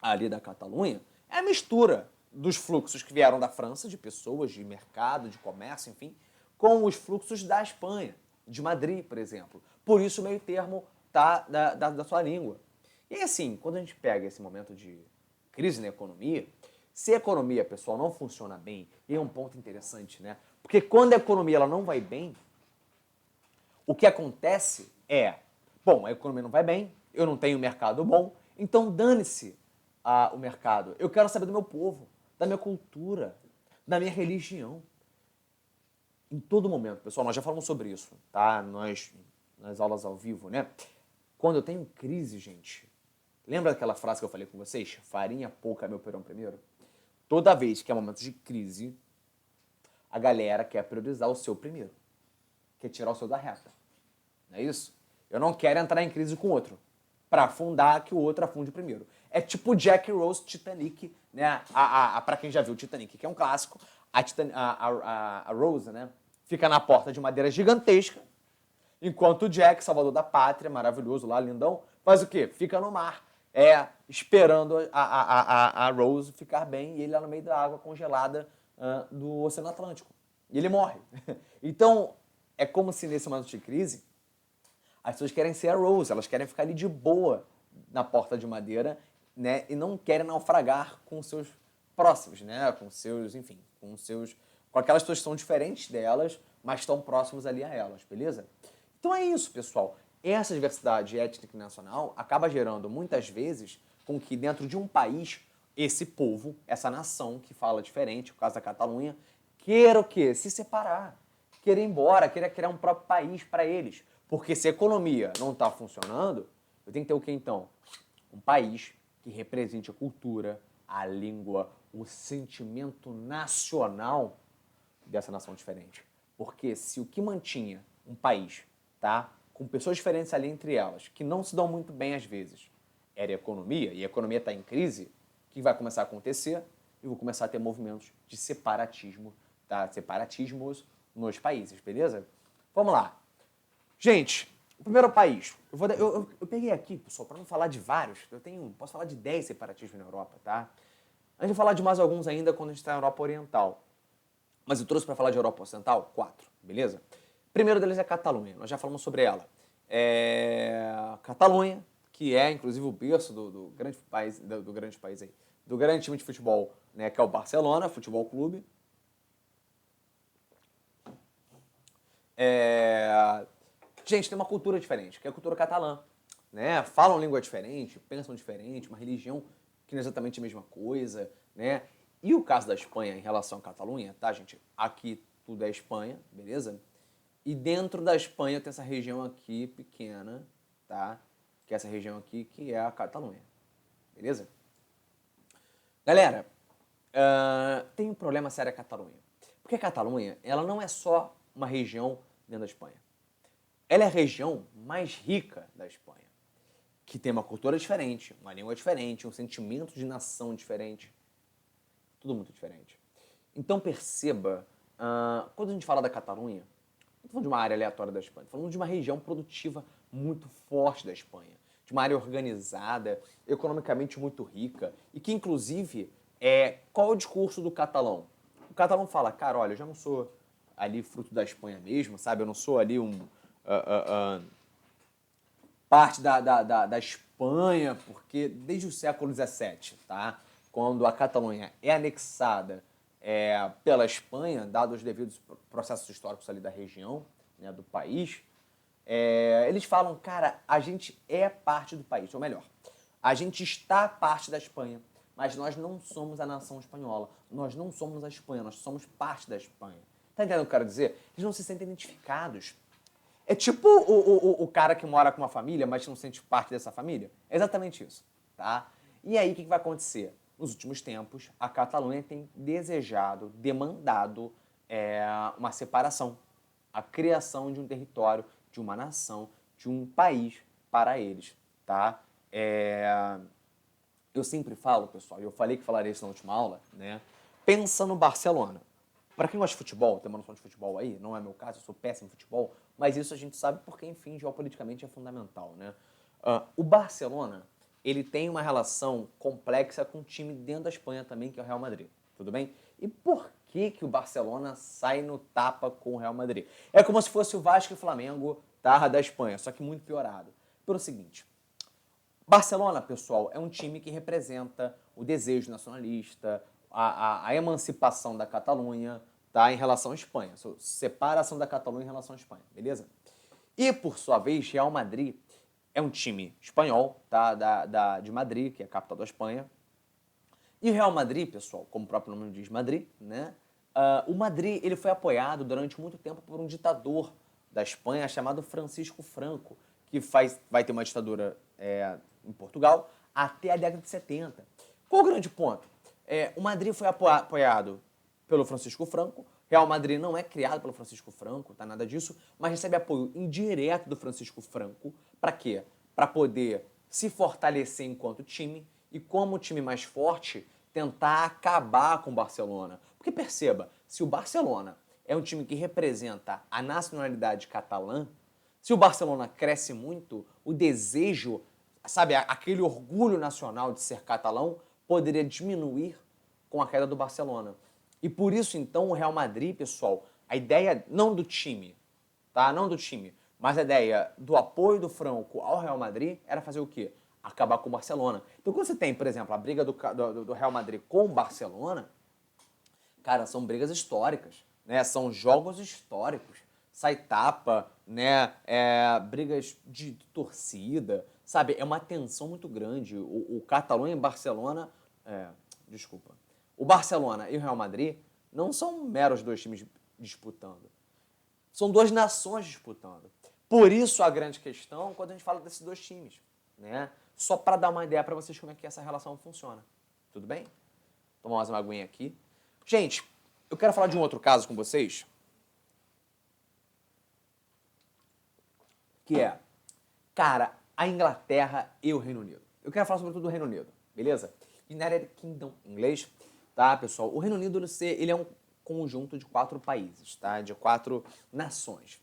ali da Catalunha é a mistura dos fluxos que vieram da França, de pessoas, de mercado, de comércio, enfim, com os fluxos da Espanha, de Madrid, por exemplo. Por isso o meio termo tá da sua língua. E assim, quando a gente pega esse momento de crise na economia, se a economia, pessoal, não funciona bem, e é um ponto interessante, né? Porque quando a economia ela não vai bem, o que acontece é, bom, a economia não vai bem, eu não tenho mercado bom, então dane-se o mercado. Eu quero saber do meu povo, da minha cultura, da minha religião. Em todo momento, pessoal, nós já falamos sobre isso, tá? Nas aulas ao vivo, né? Quando eu tenho crise, gente, lembra daquela frase que eu falei com vocês? Farinha pouca, meu perão primeiro? Toda vez que é momento de crise, a galera quer priorizar o seu primeiro. Quer tirar o seu da reta. Não é isso? Eu não quero entrar em crise com o outro para afundar que o outro afunde primeiro. É tipo Jack Rose Titanic, né? Para quem já viu o Titanic, que é um clássico, a Rose, né? Fica na porta de madeira gigantesca, enquanto o Jack, salvador da pátria, maravilhoso lá, lindão, faz o quê? Fica no mar, esperando a Rose ficar bem e ele lá no meio da água congelada do Oceano Atlântico. E ele morre. Então, é como se nesse momento de crise, as pessoas querem ser a Rose, elas querem ficar ali de boa na porta de madeira, né? E não querem naufragar com seus próximos, né? Com seus, enfim, com aquelas pessoas que são diferentes delas, mas estão próximos ali a elas, beleza? Então é isso, pessoal. Essa diversidade étnica e nacional acaba gerando, muitas vezes, com que dentro de um país, esse povo, essa nação que fala diferente, o caso da Catalunha, queira o quê? Se separar, queira ir embora, queira criar um próprio país para eles. Porque se a economia não está funcionando, eu tenho que ter o quê, então? Um país que represente a cultura, a língua, o sentimento nacional dessa nação diferente. Porque se o que mantinha um país, tá, com pessoas diferentes ali entre elas, que não se dão muito bem às vezes, era a economia, e a economia está em crise, o que vai começar a acontecer? Eu vou começar a ter movimentos de separatismo, tá? Separatismos nos países, beleza? Vamos lá. Gente, o primeiro país, eu peguei aqui, pessoal, para não falar de vários, posso falar de 10 separatismos na Europa, tá? A gente vai falar de mais alguns ainda quando a gente está na Europa Oriental. Mas eu trouxe para falar de Europa Ocidental 4, beleza? O primeiro deles é a Catalunha, nós já falamos sobre ela. Catalunha, que é inclusive o berço do grande país, do grande país aí, do grande time de futebol, né, que é o Barcelona Futebol Clube. Gente, tem uma cultura diferente, que é a cultura catalã, né? Falam língua diferente, pensam diferente, uma religião que não é exatamente a mesma coisa, né? E o caso da Espanha em relação à Catalunha, tá, gente? Aqui tudo é Espanha, beleza? E dentro da Espanha tem essa região aqui pequena, tá? Que é essa região aqui, que é a Catalunha, beleza? Galera, tem um problema sério a Catalunha. Porque a Catalunha, ela não é só uma região dentro da Espanha. Ela é a região mais rica da Espanha, que tem uma cultura diferente, uma língua diferente, um sentimento de nação diferente. Tudo muito diferente. Então perceba, quando a gente fala da Catalunha, não estou falando de uma área aleatória da Espanha, estou falando de uma região produtiva muito forte da Espanha, de uma área organizada, economicamente muito rica, e que inclusive, qual é o discurso do catalão? O catalão fala, cara, olha, eu já não sou ali fruto da Espanha mesmo, sabe? Eu não sou ali parte da Espanha, porque desde o século XVII, tá? Quando a Catalunha é anexada pela Espanha, dados os devidos processos históricos ali da região, né, do país, eles falam, cara, a gente é parte do país, ou melhor, a gente está parte da Espanha, mas nós não somos a nação espanhola, nós não somos a Espanha, nós somos parte da Espanha. Tá entendendo o que eu quero dizer? Eles não se sentem identificados. É tipo o cara que mora com uma família, mas não se sente parte dessa família. É exatamente isso. tá? E aí, o que vai acontecer? Nos últimos tempos, a Catalunha tem desejado, demandado uma separação, a criação de um território, de uma nação, de um país para eles, tá? Eu sempre falo, pessoal, e eu falei que falaria isso na última aula, né? Pensa no Barcelona. Para quem gosta de futebol, tem uma noção de futebol aí, não é meu caso, eu sou péssimo em futebol, mas isso a gente sabe porque, enfim, geopoliticamente é fundamental, né? O Barcelona, ele tem uma relação complexa com um time dentro da Espanha também, que é o Real Madrid, tudo bem? E por que o Barcelona sai no tapa com o Real Madrid? É como se fosse o Vasco e o Flamengo, tá, da Espanha, só que muito piorado. Pelo seguinte, Barcelona, pessoal, é um time que representa o desejo nacionalista, a emancipação da Catalunha, tá, em relação à Espanha, separação da Catalunha em relação à Espanha, beleza? E, por sua vez, Real Madrid é um time espanhol, tá, de Madrid, que é a capital da Espanha. E o Real Madrid, pessoal, como o próprio nome diz, Madrid, né? O Madrid ele foi apoiado durante muito tempo por um ditador da Espanha chamado Francisco Franco, que vai ter uma ditadura em Portugal até a década de 70. Qual o grande ponto? O Madrid foi apoiado pelo Francisco Franco. Real Madrid não é criado pelo Francisco Franco, tá, nada disso, mas recebe apoio indireto do Francisco Franco. Para quê? Para poder se fortalecer enquanto time e, como time mais forte, tentar acabar com o Barcelona. Porque perceba, se o Barcelona é um time que representa a nacionalidade catalã, se o Barcelona cresce muito, o desejo, sabe, aquele orgulho nacional de ser catalão poderia diminuir com a queda do Barcelona. E por isso, então, o Real Madrid, pessoal, a ideia não do time, tá? Não do time, mas a ideia do apoio do Franco ao Real Madrid era fazer o quê? Acabar com o Barcelona. Então, quando você tem, por exemplo, a briga do Real Madrid com o Barcelona, cara, são brigas históricas, né? São jogos históricos. Sai tapa, né? Brigas de torcida, sabe? É uma tensão muito grande. O Catalunha e Barcelona... desculpa. O Barcelona e o Real Madrid não são meros dois times disputando. São duas nações disputando. Por isso a grande questão quando a gente fala desses dois times, né? Só para dar uma ideia para vocês como é que essa relação funciona. Tudo bem? Tomar mais uma aguinha aqui. Gente, eu quero falar de um outro caso com vocês, que é, cara, a Inglaterra e o Reino Unido. Eu quero falar sobretudo do Reino Unido, beleza? United Kingdom em inglês, tá, pessoal? O Reino Unido, ele é um conjunto de 4 países, tá? De 4 nações.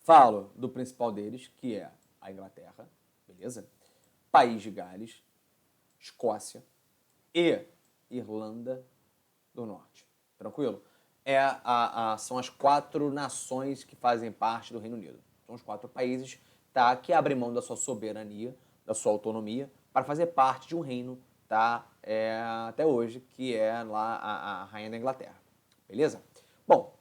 Falo do principal deles, que é a Inglaterra, beleza? País de Gales, Escócia e Irlanda do Norte. Tranquilo? São as 4 nações que fazem parte do Reino Unido. São os 4 países, tá, que abrem mão da sua soberania, da sua autonomia, para fazer parte de um reino, tá, até hoje, que é lá a Rainha da Inglaterra. Beleza? Bom,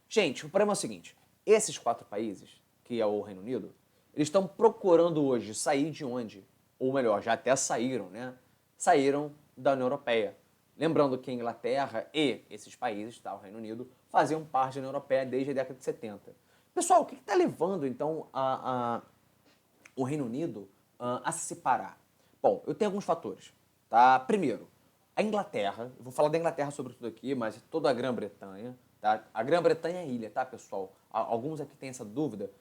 gente, o problema é o seguinte. Esses 4 países, que é o Reino Unido, eles estão procurando hoje sair de onde? Ou melhor, já até saíram, né? Saíram da União Europeia. Lembrando que a Inglaterra e esses países, tá, o Reino Unido, faziam parte da União Europeia desde a década de 70. Pessoal, o que está levando, então, o Reino Unido a se separar? Bom, eu tenho alguns fatores. Tá? Primeiro, a Inglaterra, eu vou falar da Inglaterra sobretudo aqui, mas toda a Grã-Bretanha, tá? A Grã-Bretanha é ilha, tá, pessoal? Alguns aqui têm essa dúvida.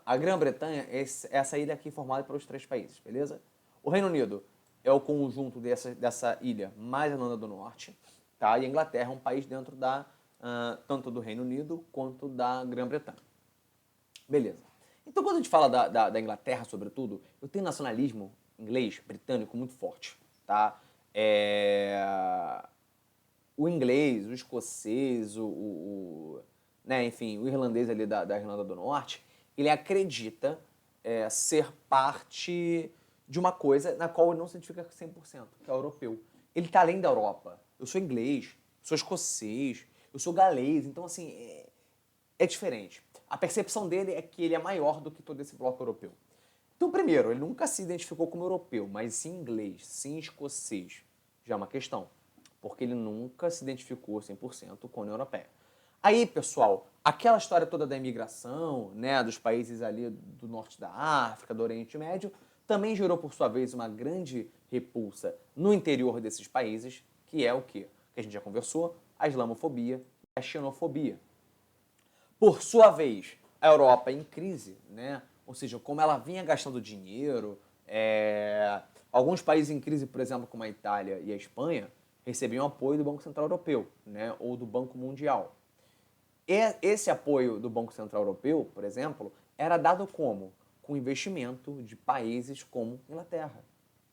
A Grã-Bretanha é essa ilha aqui formada pelos 3 países, beleza? O Reino Unido é o conjunto dessa ilha mais a Irlanda do Norte, tá? E a Inglaterra é um país dentro tanto do Reino Unido quanto da Grã-Bretanha. Beleza. Então, quando a gente fala da Inglaterra, sobretudo, eu tenho nacionalismo inglês, britânico, muito forte, tá? O inglês, o escocês, né, enfim, o irlandês ali da Irlanda do Norte, ele acredita ser parte de uma coisa na qual ele não se identifica 100%, que é o europeu. Ele está além da Europa. Eu sou inglês, sou escocês, eu sou galês, então, assim, é diferente. A percepção dele é que ele é maior do que todo esse bloco europeu. Então, primeiro, ele nunca se identificou como europeu, mas sim inglês, sim escocês. Já é uma questão, porque ele nunca se identificou 100% com a União Europeia. Aí, pessoal, aquela história toda da imigração, né, dos países ali do norte da África, do Oriente Médio, também gerou, por sua vez, uma grande repulsa no interior desses países, que é o quê? Que a gente já conversou, a islamofobia e a xenofobia. Por sua vez, a Europa em crise, né? Ou seja, como ela vinha gastando dinheiro, alguns países em crise, por exemplo, como a Itália e a Espanha, recebiam apoio do Banco Central Europeu, né? Ou do Banco Mundial. Esse apoio do Banco Central Europeu, por exemplo, era dado como? Com investimento de países como Inglaterra,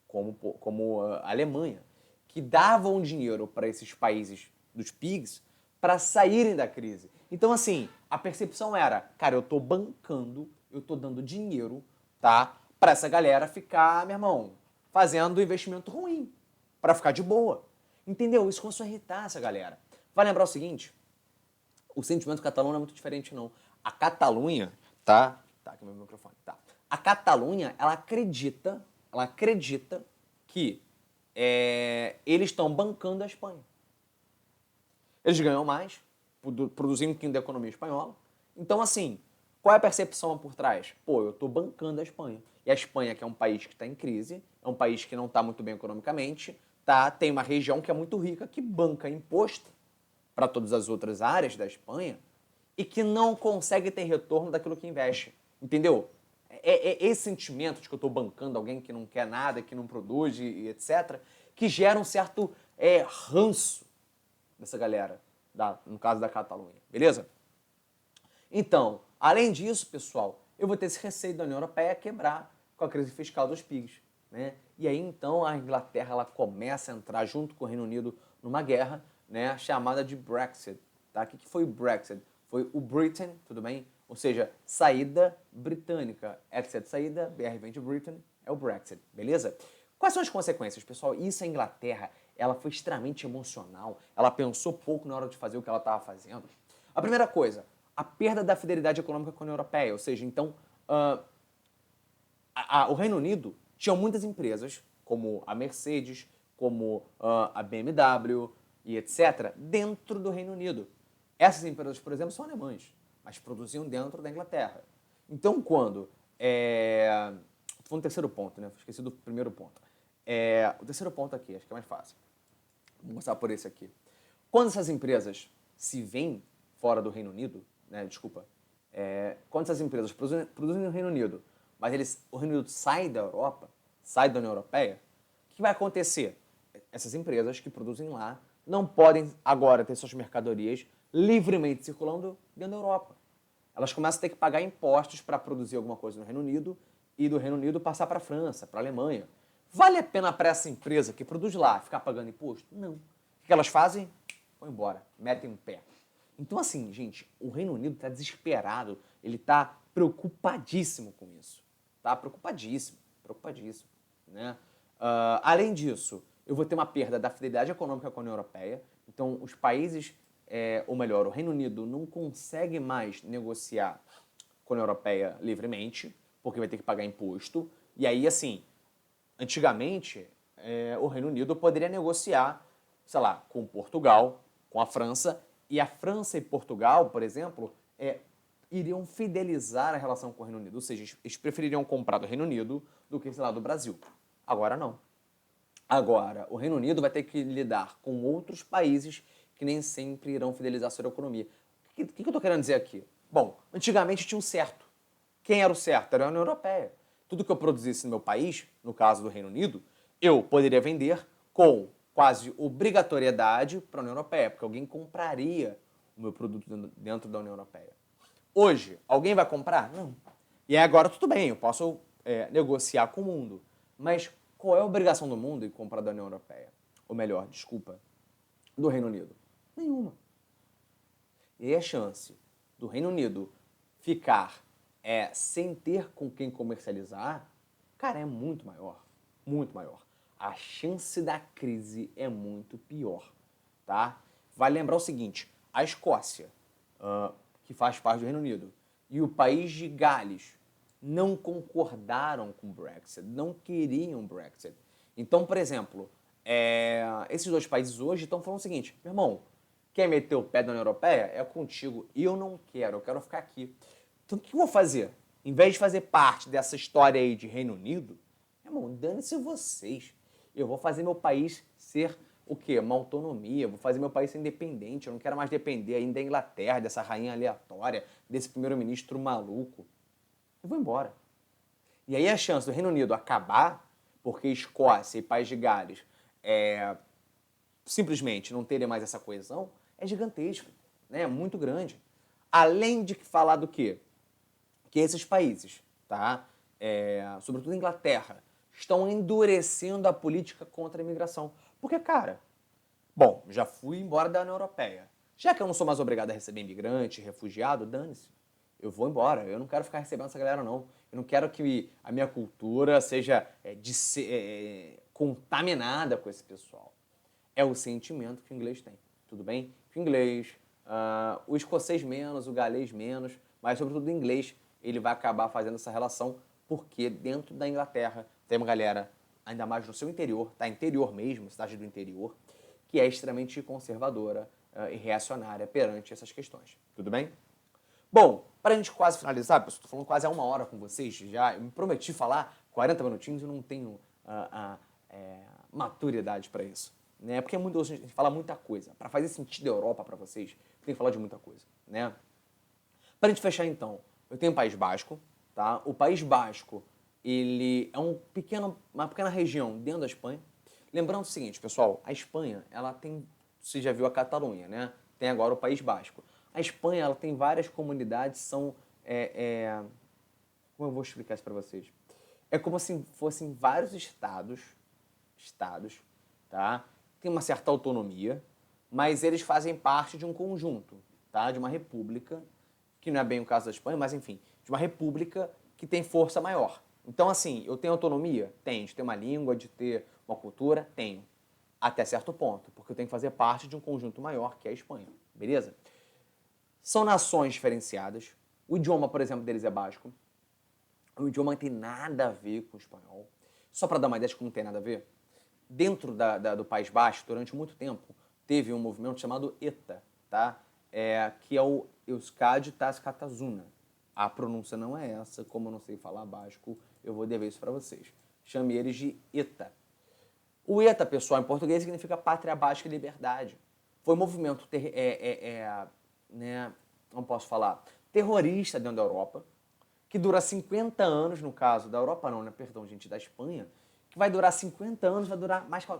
como a Alemanha, que davam dinheiro para esses países dos PIGs para saírem da crise. Então, assim, a percepção era, cara, eu tô bancando, eu tô dando dinheiro, tá? Para essa galera ficar, meu irmão, fazendo investimento ruim, para ficar de boa. Entendeu? Isso começou a irritar essa galera. Vai lembrar o seguinte, o sentimento catalão não é muito diferente, não. A Catalunha, tá? Tá, aqui meu microfone, tá. A Catalunha, ela acredita que eles estão bancando a Espanha. Eles ganham mais, produzindo um pouquinho da economia espanhola. Então, assim, qual é a percepção por trás? Pô, eu estou bancando a Espanha. E a Espanha, que é um país que está em crise, é um país que não está muito bem economicamente, tá? Tem uma região que é muito rica, que banca imposto para todas as outras áreas da Espanha e que não consegue ter retorno daquilo que investe. Entendeu? É esse sentimento de que eu estou bancando alguém que não quer nada, que não produz e etc., que gera um certo ranço dessa galera, no caso da Catalunha. Beleza? Então, além disso, pessoal, eu vou ter esse receio da União Europeia quebrar com a crise fiscal dos PIGs. Né? E aí, então, a Inglaterra ela começa a entrar junto com o Reino Unido numa guerra, né, chamada de Brexit. Tá? O que foi o Brexit? Foi o Britain, tudo bem? Ou seja, saída britânica. Exit, saída, BR vem de Britain, é o Brexit, beleza? Quais são as consequências, pessoal? Isso a Inglaterra, ela foi extremamente emocional. Ela pensou pouco na hora de fazer o que ela estava fazendo. A primeira coisa, a perda da fidelidade econômica com a União Europeia. Ou seja, então, o Reino Unido tinha muitas empresas, como a Mercedes, como a BMW e etc., dentro do Reino Unido. Essas empresas, por exemplo, são alemãs, mas produziam dentro da Inglaterra. Então, quando... Foi no terceiro ponto, né? Esqueci do primeiro ponto. O terceiro ponto aqui, acho que é mais fácil. Vou começar por esse aqui. Quando essas empresas se veem fora do Reino Unido, né? Desculpa. Quando essas empresas produzem no Reino Unido, mas o Reino Unido sai da Europa, sai da União Europeia, o que vai acontecer? Essas empresas que produzem lá não podem agora ter suas mercadorias livremente circulando dentro da Europa. Elas começam a ter que pagar impostos para produzir alguma coisa no Reino Unido e do Reino Unido passar para a França, para a Alemanha. Vale a pena para essa empresa que produz lá ficar pagando imposto? Não. O que elas fazem? Vão embora, metem um pé. Então, assim, gente, o Reino Unido está desesperado, ele está preocupadíssimo com isso. Tá? Preocupadíssimo, preocupadíssimo. Né? Além disso, eu vou ter uma perda da fidelidade econômica com a União Europeia. Então, os países, ou melhor, o Reino Unido não consegue mais negociar com a União Europeia livremente, porque vai ter que pagar imposto. E aí, assim, antigamente, o Reino Unido poderia negociar, sei lá, com Portugal, com a França, e a França e Portugal, por exemplo, iriam fidelizar a relação com o Reino Unido. Ou seja, eles prefeririam comprar do Reino Unido do que, sei lá, do Brasil. Agora não. Agora, o Reino Unido vai ter que lidar com outros países que nem sempre irão fidelizar a sua economia. O que eu estou querendo dizer aqui? Bom, antigamente tinha um certo. Quem era o certo? Era a União Europeia. Tudo que eu produzisse no meu país, no caso do Reino Unido, eu poderia vender com quase obrigatoriedade para a União Europeia, porque alguém compraria o meu produto dentro da União Europeia. Hoje, alguém vai comprar? Não. E agora tudo bem, eu posso negociar com o mundo. Mas qual é a obrigação do mundo em comprar da União Europeia? Ou melhor, desculpa, do Reino Unido? Nenhuma. E a chance do Reino Unido ficar sem ter com quem comercializar, cara, é muito maior. Muito maior. A chance da crise é muito pior, tá? Vale lembrar o seguinte, a Escócia, que faz parte do Reino Unido, e o país de Gales não concordaram com o Brexit, não queriam o Brexit. Então, por exemplo, esses dois países hoje estão falando o seguinte, meu irmão, quer meter o pé na União Europeia? É contigo. E eu não quero, eu quero ficar aqui. Então, o que eu vou fazer? Em vez de fazer parte dessa história aí de Reino Unido, Irmão, dane-se vocês. Eu vou fazer meu país ser o quê? Uma autonomia. Eu vou fazer meu país ser independente. Eu não quero mais depender ainda da Inglaterra, dessa rainha aleatória, desse primeiro-ministro maluco. Eu vou embora. E aí a chance do Reino Unido acabar, porque Escócia e País de Gales simplesmente não terem mais essa coesão, é gigantesca, né? É muito grande. Além de falar do quê? Que esses países, tá? Sobretudo a Inglaterra, estão endurecendo a política contra a imigração. Porque, cara, bom, já fui embora da União Europeia. Já que eu não sou mais obrigado a receber imigrante, refugiado, dane-se. Eu vou embora. Eu não quero ficar recebendo essa galera, não. Eu não quero que a minha cultura seja contaminada com esse pessoal. É o sentimento que o inglês tem. Tudo bem? Que o inglês, o escocês menos, o galês menos, mas sobretudo o inglês, ele vai acabar fazendo essa relação porque dentro da Inglaterra tem uma galera, ainda mais no seu interior, tá? Interior mesmo, cidade do interior, que é extremamente conservadora e reacionária perante essas questões. Tudo bem? Bom, para a gente quase finalizar, pessoal, estou falando quase há 1 hora com vocês já, eu me prometi falar 40 minutinhos e não tenho maturidade para isso. Né? Porque a gente fala muita coisa. Para fazer sentido a Europa para vocês, tem que falar de muita coisa. Né? Para a gente fechar então, eu tenho o País Basco. Tá? O País Basco ele é uma pequena região dentro da Espanha. Lembrando o seguinte, pessoal, a Espanha, ela tem, você já viu a Catalunha, né? Tem agora o País Basco. A Espanha, ela tem várias comunidades, como eu vou explicar isso para vocês? É como se fossem vários estados, tá? Tem uma certa autonomia, mas eles fazem parte de um conjunto, tá? De uma república, que não é bem o caso da Espanha, mas enfim, de uma república que tem força maior. Então, assim, eu tenho autonomia? Tenho. De ter uma língua, de ter uma cultura? Tenho. Até certo ponto, porque eu tenho que fazer parte de um conjunto maior, que é a Espanha. Beleza? São nações diferenciadas. O idioma, por exemplo, deles é basco. O idioma não tem nada a ver com o espanhol. Só para dar uma ideia de como não tem nada a ver, dentro do País Basco, durante muito tempo, teve um movimento chamado ETA, tá? Que é o Euskadi Tascatazuna. A pronúncia não é essa, como eu não sei falar basco, eu vou dever isso para vocês. Chame eles de ETA. O ETA, pessoal, em português significa Pátria Basca e Liberdade. Foi um movimento, não posso falar, terrorista dentro da Europa, que dura 50 anos, no caso da Europa não, né? Perdão, gente, da Espanha, que vai durar 50 anos,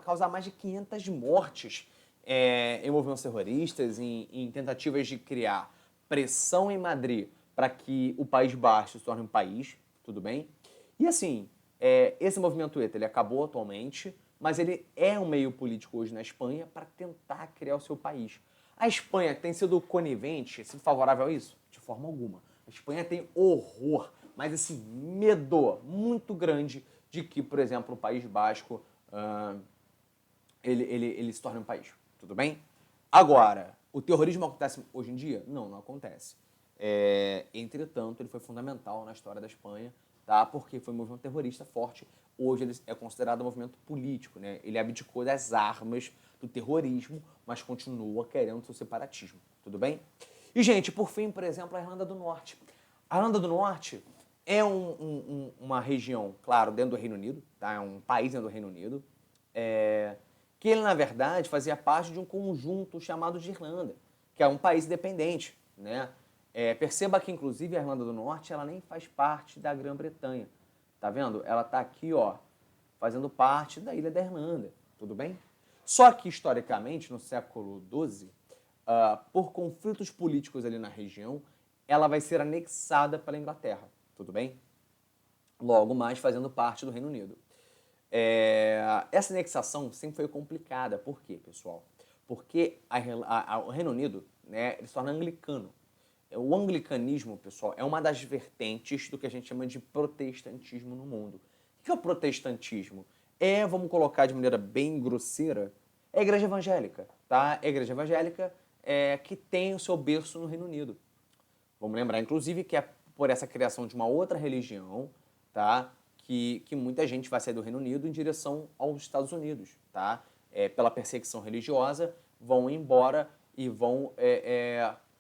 causar mais de 500 mortes em movimentos terroristas, em tentativas de criar pressão em Madrid para que o País Basco se torne um país, tudo bem? E assim, esse movimento ETA, ele acabou atualmente, mas ele é um meio político hoje na Espanha para tentar criar o seu país. A Espanha tem sido conivente, sido favorável a isso? De forma alguma. A Espanha tem horror, mas assim, medo muito grande de que, por exemplo, o País Basco ele se torne um país. Tudo bem? Agora, o terrorismo acontece hoje em dia? Não, não acontece. Entretanto, ele foi fundamental na história da Espanha, tá? Porque foi um movimento terrorista forte. Hoje ele é considerado um movimento político, né? Ele abdicou das armas do terrorismo, mas continua querendo seu separatismo. Tudo bem? E, gente, por fim, por exemplo, a Irlanda do Norte. A Irlanda do Norte é uma região, claro, dentro do Reino Unido, tá? É um país dentro do Reino Unido, que ele, na verdade, fazia parte de um conjunto chamado de Irlanda, que é um país independente, né? Perceba que, inclusive, a Irlanda do Norte, ela nem faz parte da Grã-Bretanha, tá vendo? Ela tá aqui, ó, fazendo parte da Ilha da Irlanda, tudo bem? Só que, historicamente, no século XII, por conflitos políticos ali na região, ela vai ser anexada pela Inglaterra, tudo bem? Logo mais fazendo parte do Reino Unido. Essa anexação sempre foi complicada. Por quê, pessoal? Porque o Reino Unido, né, ele se torna anglicano. O anglicanismo, pessoal, é uma das vertentes do que a gente chama de protestantismo no mundo. O que é o protestantismo? Vamos colocar de maneira bem grosseira, é a igreja evangélica, tá? É a igreja evangélica que tem o seu berço no Reino Unido. Vamos lembrar, inclusive, que é por essa criação de uma outra religião, tá? Que muita gente vai sair do Reino Unido em direção aos Estados Unidos, tá? Pela perseguição religiosa, vão embora e vão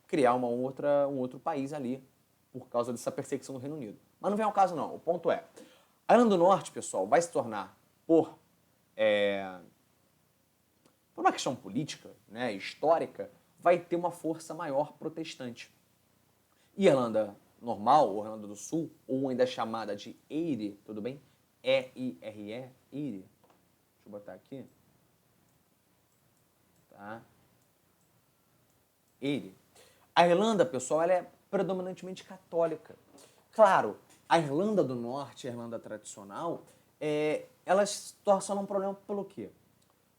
criar um outro país ali por causa dessa perseguição do Reino Unido. Mas não vem ao caso, não. O ponto é, A Irlanda do Norte, pessoal, vai se tornar, por uma questão política, né, histórica, vai ter uma força maior protestante. E a Irlanda normal, ou Irlanda do Sul, ou ainda chamada de Eire, tudo bem? E-I-R-E, Eire. Deixa eu botar aqui. Tá? Eire. A Irlanda, pessoal, ela é predominantemente católica. Claro, a Irlanda do Norte, a Irlanda tradicional, elas se tornam um problema pelo quê?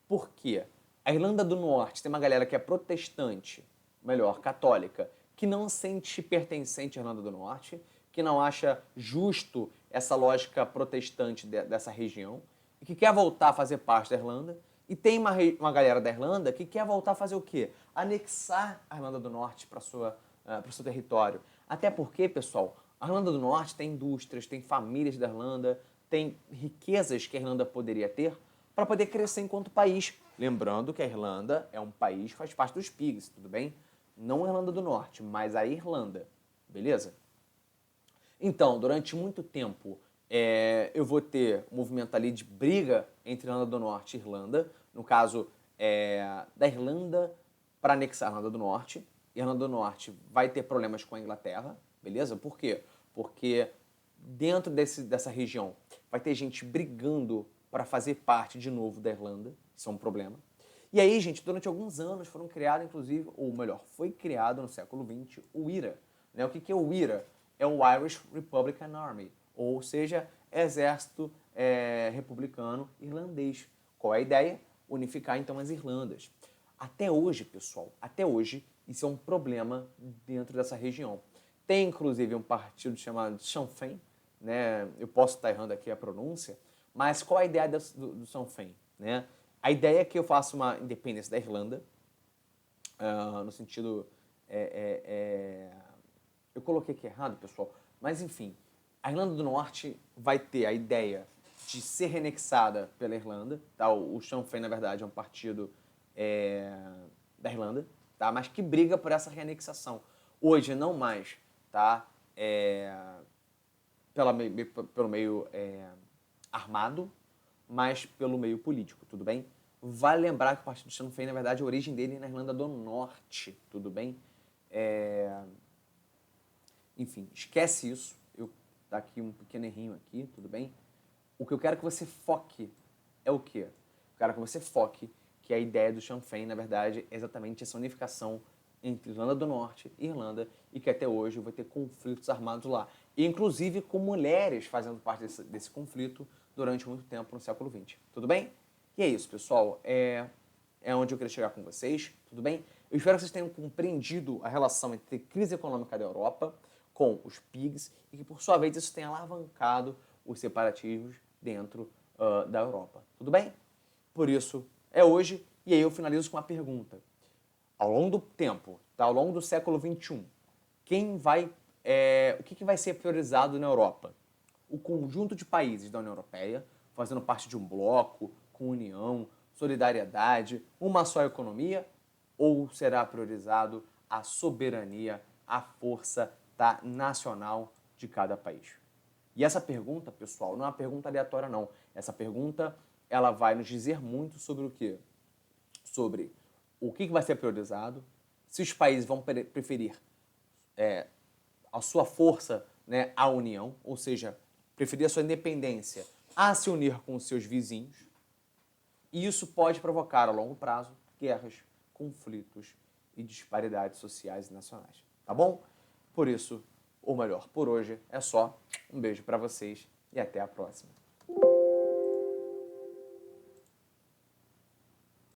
Porque a Irlanda do Norte tem uma galera que é protestante, melhor, católica, que não sente pertencente à Irlanda do Norte, que não acha justo essa lógica protestante dessa região, e que quer voltar a fazer parte da Irlanda. E tem uma galera da Irlanda que quer voltar a fazer o quê? Anexar a Irlanda do Norte para o seu território. Até porque, pessoal, a Irlanda do Norte tem indústrias, tem famílias da Irlanda, tem riquezas que a Irlanda poderia ter para poder crescer enquanto país. Lembrando que a Irlanda é um país que faz parte dos PIGs, tudo bem? Não a Irlanda do Norte, mas a Irlanda, beleza? Então, durante muito tempo, eu vou ter um movimento ali de briga entre Irlanda do Norte e Irlanda, no caso da Irlanda para anexar a Irlanda do Norte. Irlanda do Norte vai ter problemas com a Inglaterra, beleza? Por quê? Porque dentro dessa região vai ter gente brigando para fazer parte de novo da Irlanda, isso é um problema. E aí, gente, durante alguns anos foram criados, inclusive, ou melhor, foi criado no século XX o IRA. Né? O que é o IRA? É o Irish Republican Army, ou seja, Exército Republicano Irlandês. Qual é a ideia? Unificar então as Irlandas. Até hoje, pessoal, até hoje, isso é um problema dentro dessa região. Tem, inclusive, um partido chamado Sinn Féin, né? Eu posso estar errando aqui a pronúncia, mas qual é a ideia do Sinn Féin? Né? A ideia é que eu faça uma independência da Irlanda, no sentido... Eu coloquei aqui errado, pessoal, mas enfim, a Irlanda do Norte vai ter a ideia de ser renexada pela Irlanda, tá? O Sinn Féin, na verdade, é um partido da Irlanda, tá? Mas que briga por essa reanexação. Hoje, não mais, tá? Pelo meio armado, mas pelo meio político, tudo bem? Vale lembrar que o partido Sinn Féin, na verdade, a origem dele é na Irlanda do Norte, tudo bem? Enfim, esquece isso. Tá aqui um pequeno errinho aqui, tudo bem? O que eu quero que você foque é o quê? Eu quero que você foque que a ideia do Sinn Féin, na verdade, é exatamente essa unificação entre Irlanda do Norte e Irlanda, e que até hoje vai ter conflitos armados lá. E, inclusive com mulheres fazendo parte desse conflito durante muito tempo no século XX. Tudo bem? E é isso, pessoal. É onde eu queria chegar com vocês, tudo bem? Eu espero que vocês tenham compreendido a relação entre crise econômica da Europa com os PIGs e que, por sua vez, isso tenha alavancado os separatismos dentro da Europa. Tudo bem? Por isso, é hoje. E aí eu finalizo com uma pergunta. Ao longo do tempo, tá? Ao longo do século XXI, o que vai ser priorizado na Europa? O conjunto de países da União Europeia, fazendo parte de um bloco, com união, solidariedade, uma só economia? Ou será priorizado a soberania, a força nacional de cada país? E essa pergunta, pessoal, não é uma pergunta aleatória, não. Essa pergunta, ela vai nos dizer muito sobre o quê? Sobre o que vai ser priorizado, se os países vão preferir a sua força, né, à união, ou seja, preferir a sua independência a se unir com os seus vizinhos. E isso pode provocar, a longo prazo, guerras, conflitos e disparidades sociais e nacionais. Tá bom? Por isso, ou melhor, por hoje é só. Um beijo para vocês e até a próxima.